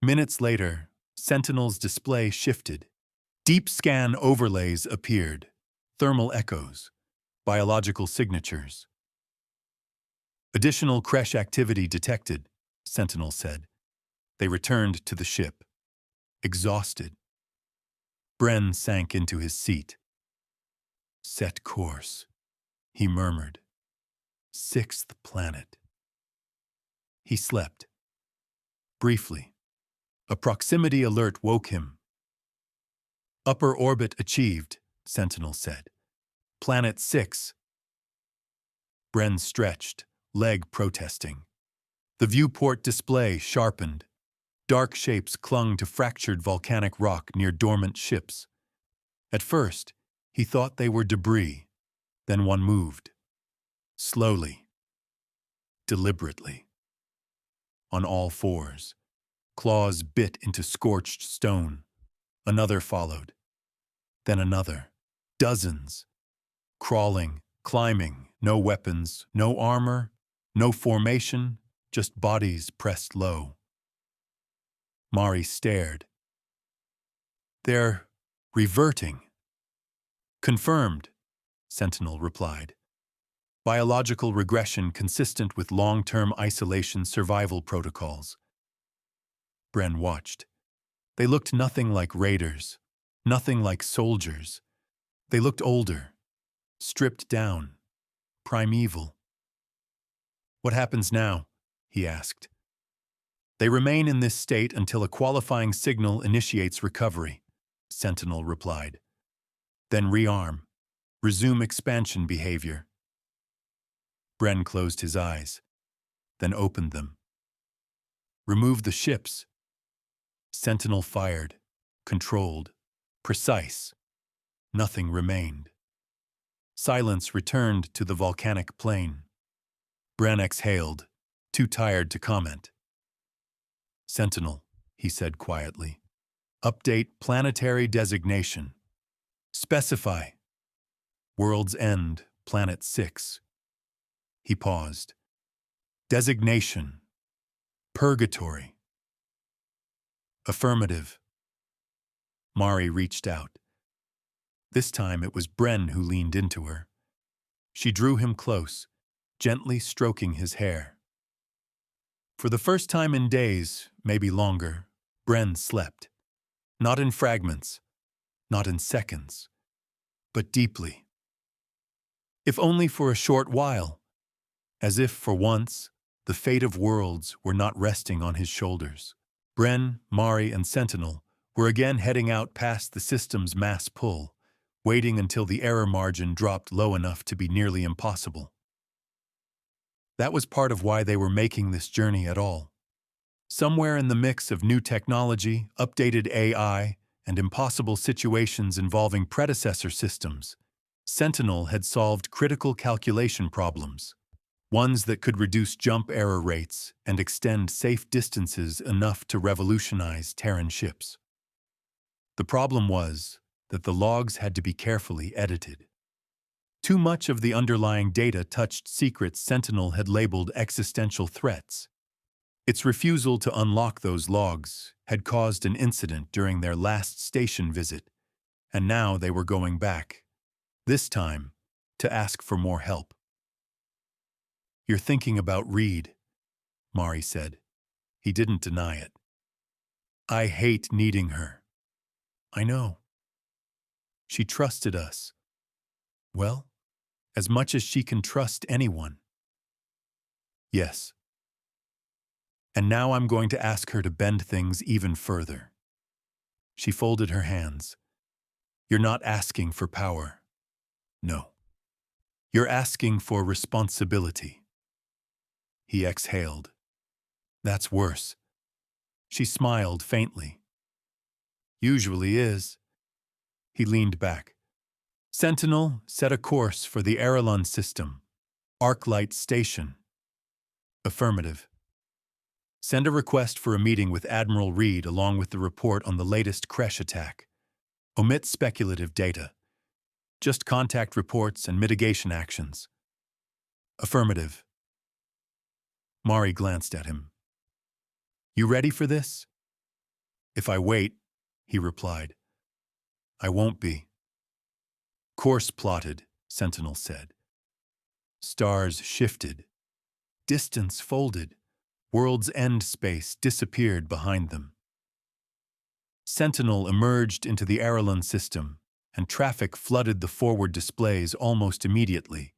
Minutes later, Sentinel's display shifted. Deep scan overlays appeared. Thermal echoes. Biological signatures. "Additional Kresh activity detected," Sentinel said. They returned to the ship. Exhausted. Bren sank into his seat. "Set course," he murmured. "6th planet." He slept. Briefly. A proximity alert woke him. "Upper orbit achieved," Sentinel said. "Planet 6. Bren stretched, leg protesting. The viewport display sharpened. Dark shapes clung to fractured volcanic rock near dormant ships. At first, he thought they were debris. Then one moved. Slowly. Deliberately. On all fours. Claws bit into scorched stone. Another followed. Then another. Dozens. Crawling, climbing, no weapons, no armor, no formation, just bodies pressed low. Mari stared. "They're reverting." "Confirmed," Sentinel replied. "Biological regression consistent with long-term isolation survival protocols." Bren watched. They looked nothing like raiders, nothing like soldiers. They looked older, stripped down, primeval. "What happens now?" he asked. "They remain in this state until a qualifying signal initiates recovery," Sentinel replied. "Then rearm, resume expansion behavior." Bren closed his eyes, then opened them. "Remove the ships." Sentinel fired, controlled, precise. Nothing remained. Silence returned to the volcanic plain. Bren exhaled, too tired to comment. "Sentinel," he said quietly. "Update planetary designation. Specify. World's End, Planet 6. He paused. "Designation. Purgatory." "Affirmative." Mari reached out. This time it was Bren who leaned into her. She drew him close, gently stroking his hair. For the first time in days, maybe longer, Bren slept. Not in fragments, not in seconds, but deeply. If only for a short while, as if, for once, the fate of worlds were not resting on his shoulders. Bren, Mari, and Sentinel were again heading out past the system's mass pull, waiting until the error margin dropped low enough to be nearly impossible. That was part of why they were making this journey at all. Somewhere in the mix of new technology, updated AI, and impossible situations involving predecessor systems, Sentinel had solved critical calculation problems, ones that could reduce jump error rates and extend safe distances enough to revolutionize Terran ships. The problem was that the logs had to be carefully edited. Too much of the underlying data touched secrets Sentinel had labeled existential threats. Its refusal to unlock those logs had caused an incident during their last station visit, and now they were going back, this time, to ask for more help. "You're thinking about Reed," Mari said. He didn't deny it. "I hate needing her." "I know. She trusted us. Well, as much as she can trust anyone." "Yes. And now I'm going to ask her to bend things even further." She folded her hands. "You're not asking for power. No. You're asking for responsibility." He exhaled. "That's worse." She smiled faintly. "Usually is." He leaned back. "Sentinel, set a course for the Aralon system. Arclight Station." "Affirmative." "Send a request for a meeting with Admiral Reed along with the report on the latest Kresh attack. Omit speculative data. Just contact reports and mitigation actions." "Affirmative." Mari glanced at him. "You ready for this?" "If I wait," he replied. "I won't be." "Course plotted," Sentinel said. Stars shifted. Distance folded. World's end space disappeared behind them. Sentinel emerged into the Aralon system, and traffic flooded the forward displays almost immediately.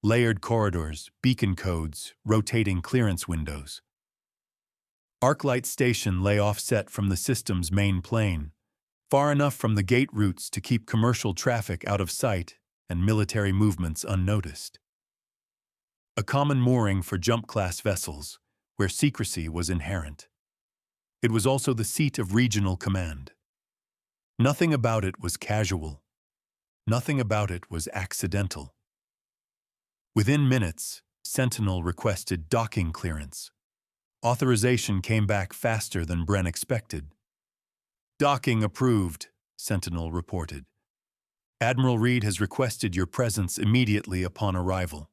Layered corridors, beacon codes, rotating clearance windows. Arclight Station lay offset from the system's main plane, far enough from the gate routes to keep commercial traffic out of sight and military movements unnoticed. A common mooring for jump-class vessels, where secrecy was inherent. It was also the seat of regional command. Nothing about it was casual. Nothing about it was accidental. Within minutes, Sentinel requested docking clearance. Authorization came back faster than Bren expected. "Docking approved," Sentinel reported. "Admiral Reed has requested your presence immediately upon arrival."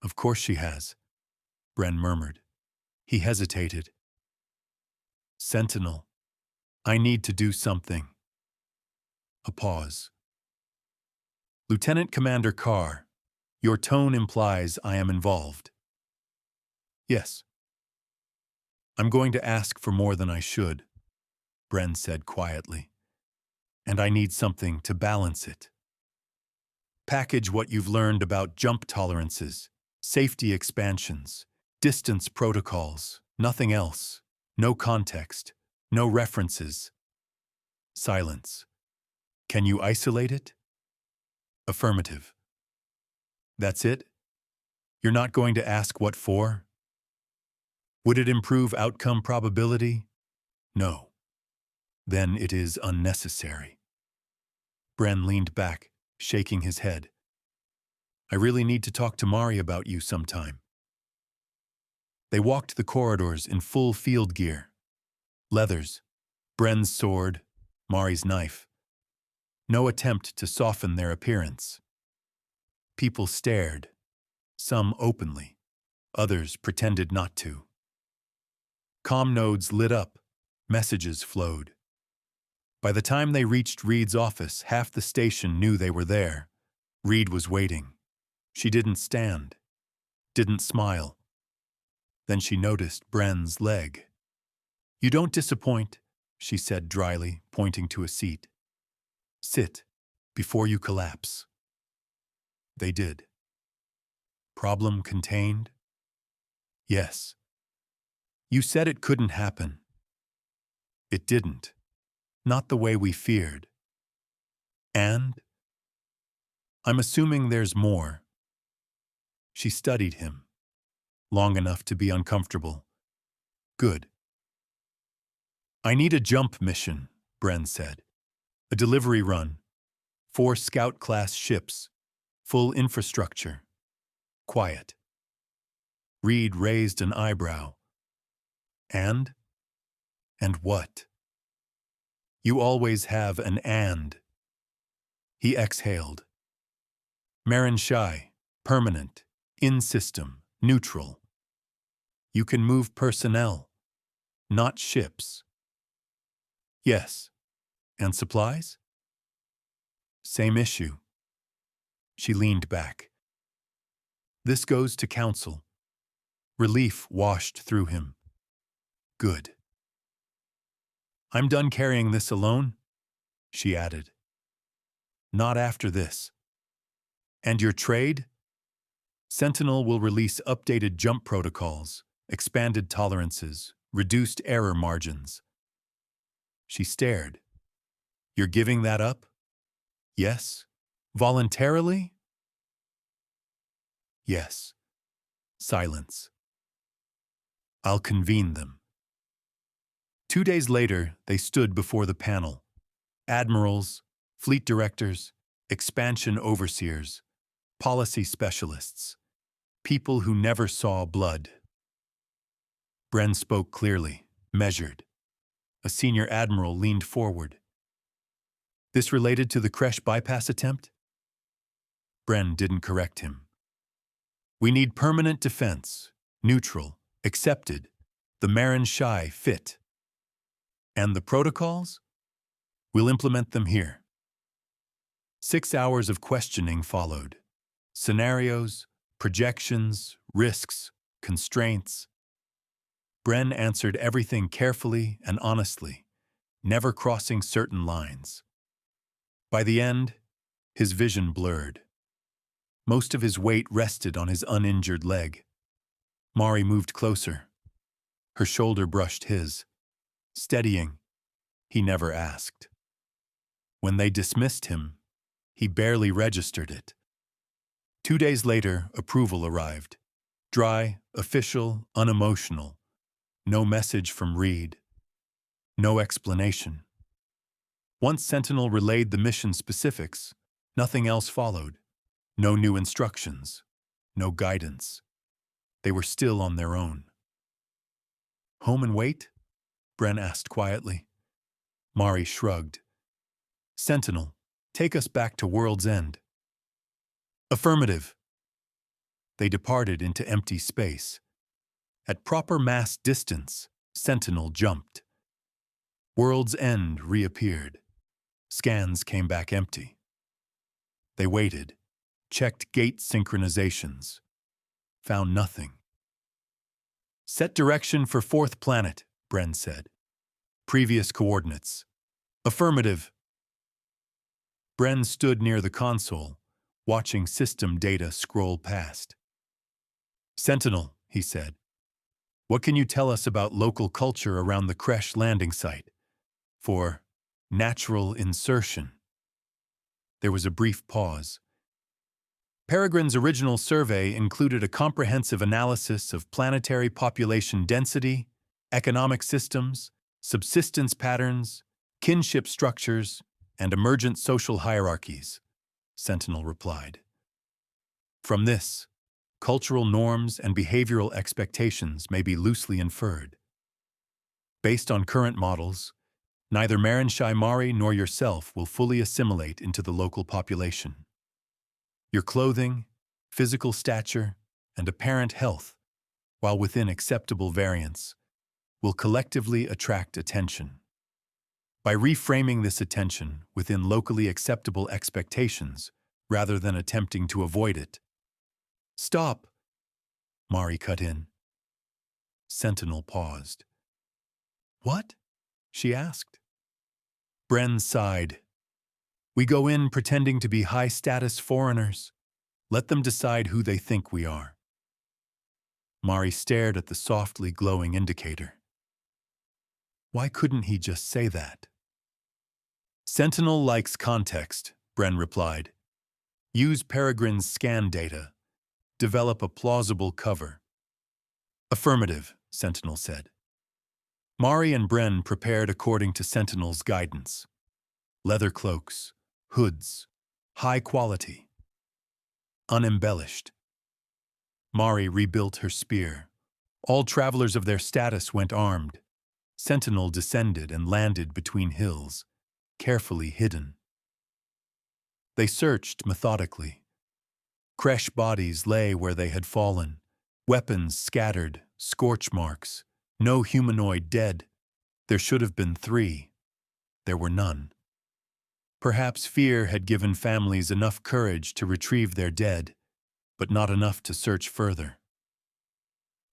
"Of course she has," Bren murmured. He hesitated. "Sentinel, I need to do something." A pause. "Lieutenant Commander Carr, your tone implies I am involved." "Yes." "I'm going to ask for more than I should," Bren said quietly. "And I need something to balance it. Package what you've learned about jump tolerances, safety expansions, distance protocols, nothing else. No context, no references." Silence. "Can you isolate it?" "Affirmative." "That's it? You're not going to ask what for?" "Would it improve outcome probability?" "No." "Then it is unnecessary." Bren leaned back, shaking his head. "I really need to talk to Mari about you sometime." They walked the corridors in full field gear. Leathers, Bren's sword, Mari's knife. No attempt to soften their appearance. People stared, some openly, others pretended not to. Comm nodes lit up, messages flowed. By the time they reached Reed's office, half the station knew they were there. Reed was waiting. She didn't stand. didn't smile. Then she noticed Bren's leg. "You don't disappoint," she said dryly, pointing to a seat. "Sit, before you collapse." They did. Problem contained? Yes. You said it couldn't happen. It didn't. Not the way we feared. And? I'm assuming there's more. She studied him, long enough to be uncomfortable. Good. I need a jump mission, Bren said. A delivery run. 4 Scout-class ships. Full infrastructure. Quiet. Reed raised an eyebrow. And? And what? You always have an and. He exhaled. Marin Shai, permanent, in-system, neutral. You can move personnel, not ships. Yes. And supplies? Same issue. She leaned back. This goes to council. Relief washed through him. Good. I'm done carrying this alone, she added. Not after this. And your trade? Sentinel will release updated jump protocols, expanded tolerances, reduced error margins. She stared. You're giving that up? Yes. Voluntarily? Yes. Silence. I'll convene them. 2 days later, they stood before the panel. Admirals, fleet directors, expansion overseers, policy specialists, people who never saw blood. Bren spoke clearly, measured. A senior admiral leaned forward. This related to the Kresh bypass attempt? Bren didn't correct him. We need permanent defense, neutral, accepted, the Marin Shai fit. And the protocols? We'll implement them here. 6 hours of questioning followed. Scenarios, projections, risks, constraints. Bren answered everything carefully and honestly, never crossing certain lines. By the end, his vision blurred. Most of his weight rested on his uninjured leg. Mari moved closer. Her shoulder brushed his. Steadying, he never asked. When they dismissed him, he barely registered it. 2 days later, approval arrived. Dry, official, unemotional. No message from Reed. No explanation. Once Sentinel relayed the mission specifics, nothing else followed. No new instructions. No guidance. They were still on their own. Home and wait? Bren asked quietly. Mari shrugged. Sentinel, take us back to World's End. Affirmative. They departed into empty space. At proper mass distance, Sentinel jumped. World's End reappeared. Scans came back empty. They waited, checked gate synchronizations. Found nothing. Set direction for 4th planet, Bren said. Previous coordinates. Affirmative. Bren stood near the console, watching system data scroll past. Sentinel, he said. What can you tell us about local culture around the Kresh landing site? For natural insertion. There was a brief pause. Peregrine's original survey included a comprehensive analysis of planetary population density, economic systems, subsistence patterns, kinship structures, and emergent social hierarchies, Sentinel replied. From this, cultural norms and behavioral expectations may be loosely inferred. Based on current models, neither Marin Shai Mari nor yourself will fully assimilate into the local population. Your clothing, physical stature, and apparent health, while within acceptable variance, will collectively attract attention. By reframing this attention within locally acceptable expectations rather than attempting to avoid it. Stop! Mari cut in. Sentinel paused. What? She asked. Bren sighed. We go in pretending to be high-status foreigners. Let them decide who they think we are. Mari stared at the softly glowing indicator. Why couldn't he just say that? Sentinel likes context, Bren replied. Use Peregrine's scan data. Develop a plausible cover. Affirmative, Sentinel said. Mari and Bren prepared according to Sentinel's guidance. Leather cloaks, hoods, high quality, unembellished. Mari rebuilt her spear. All travelers of their status went armed. Sentinel descended and landed between hills, carefully hidden. They searched methodically. Creche bodies lay where they had fallen, weapons scattered, scorch marks, no humanoid dead. There should have been 3. There were none. Perhaps fear had given families enough courage to retrieve their dead, but not enough to search further.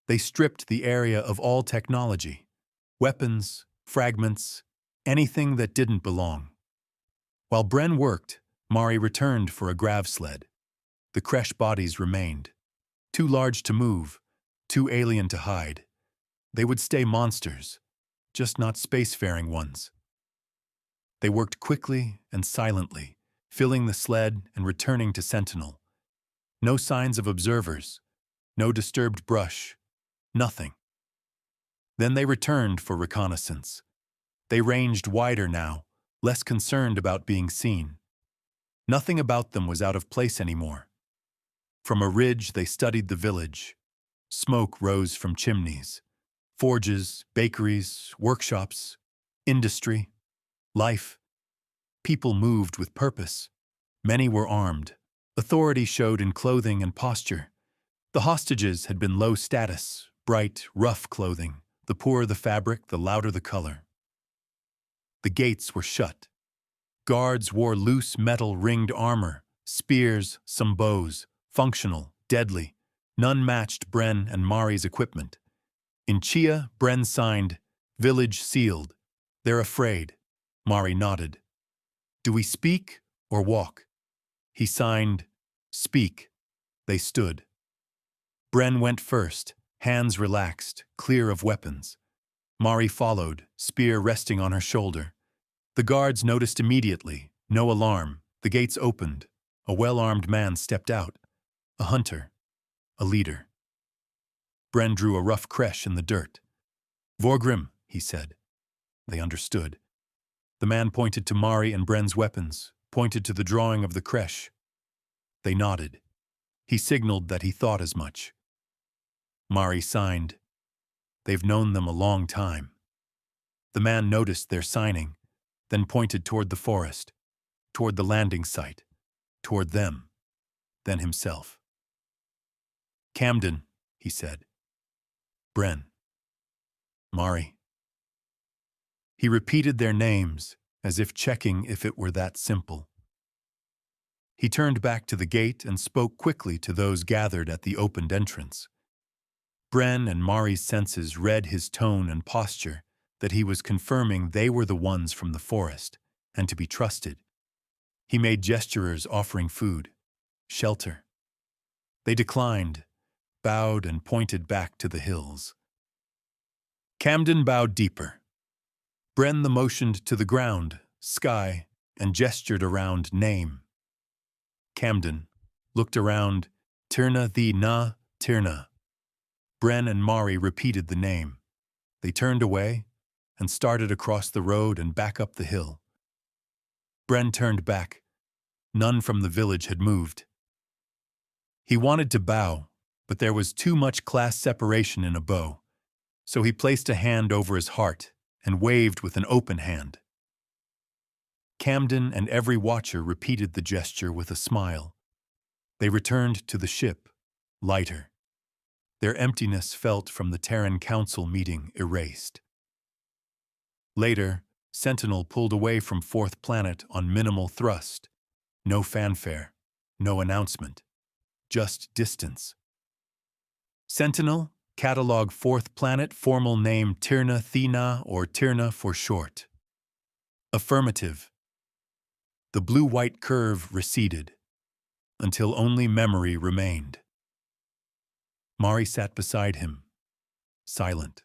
They stripped the area of all technology, weapons, fragments, anything that didn't belong. While Bren worked, Mari returned for a grav sled. The creche bodies remained. Too large to move, too alien to hide. They would stay monsters, just not spacefaring ones. They worked quickly and silently, filling the sled and returning to Sentinel. No signs of observers, no disturbed brush, nothing. Then they returned for reconnaissance. They ranged wider now, less concerned about being seen. Nothing about them was out of place anymore. From a ridge they studied the village. Smoke rose from chimneys. Forges, bakeries, workshops, industry, life. People moved with purpose. Many were armed. Authority showed in clothing and posture. The hostages had been low status, bright, rough clothing. The poorer the fabric, the louder the color. The gates were shut. Guards wore loose metal ringed armor, spears, some bows, functional, deadly. None matched Bren and Mari's equipment. In Chia, Bren signed, "Village sealed. They're afraid." Mari nodded. "Do we speak or walk?" He signed, "Speak." They stood. Bren went first, hands relaxed, clear of weapons. Mari followed, spear resting on her shoulder. The guards noticed immediately, no alarm. The gates opened. A well-armed man stepped out. A hunter. A leader. Bren drew a rough creche in the dirt. "Vorgrim," he said. They understood. The man pointed to Mari and Bren's weapons, pointed to the drawing of the creche. They nodded. He signaled that he thought as much. Mari signed. "They've known them a long time." The man noticed their signing, then pointed toward the forest, toward the landing site, toward them, then himself. "Camden," he said. "Bren. Mari." He repeated their names, as if checking if it were that simple. He turned back to the gate and spoke quickly to those gathered at the opened entrance. Bren and Mari's senses read his tone and posture that he was confirming they were the ones from the forest, and to be trusted. He made gestures offering food, shelter. They declined, bowed and pointed back to the hills. Camden bowed deeper. Bren the motioned to the ground, sky, and gestured around name. Camden looked around, Tirna the na, Tirna. Bren and Mari repeated the name. They turned away and started across the road and back up the hill. Bren turned back. None from the village had moved. He wanted to bow, but there was too much class separation in a bow, so he placed a hand over his heart and waved with an open hand. Camden and every watcher repeated the gesture with a smile. They returned to the ship, lighter. Their emptiness felt from the Terran Council meeting erased. Later, Sentinel pulled away from Fourth Planet on minimal thrust. No fanfare, no announcement, just distance. Sentinel, catalog fourth planet, formal name Tirna Thena or Tirna for short. Affirmative. The blue-white curve receded, until only memory remained. Mari sat beside him, silent.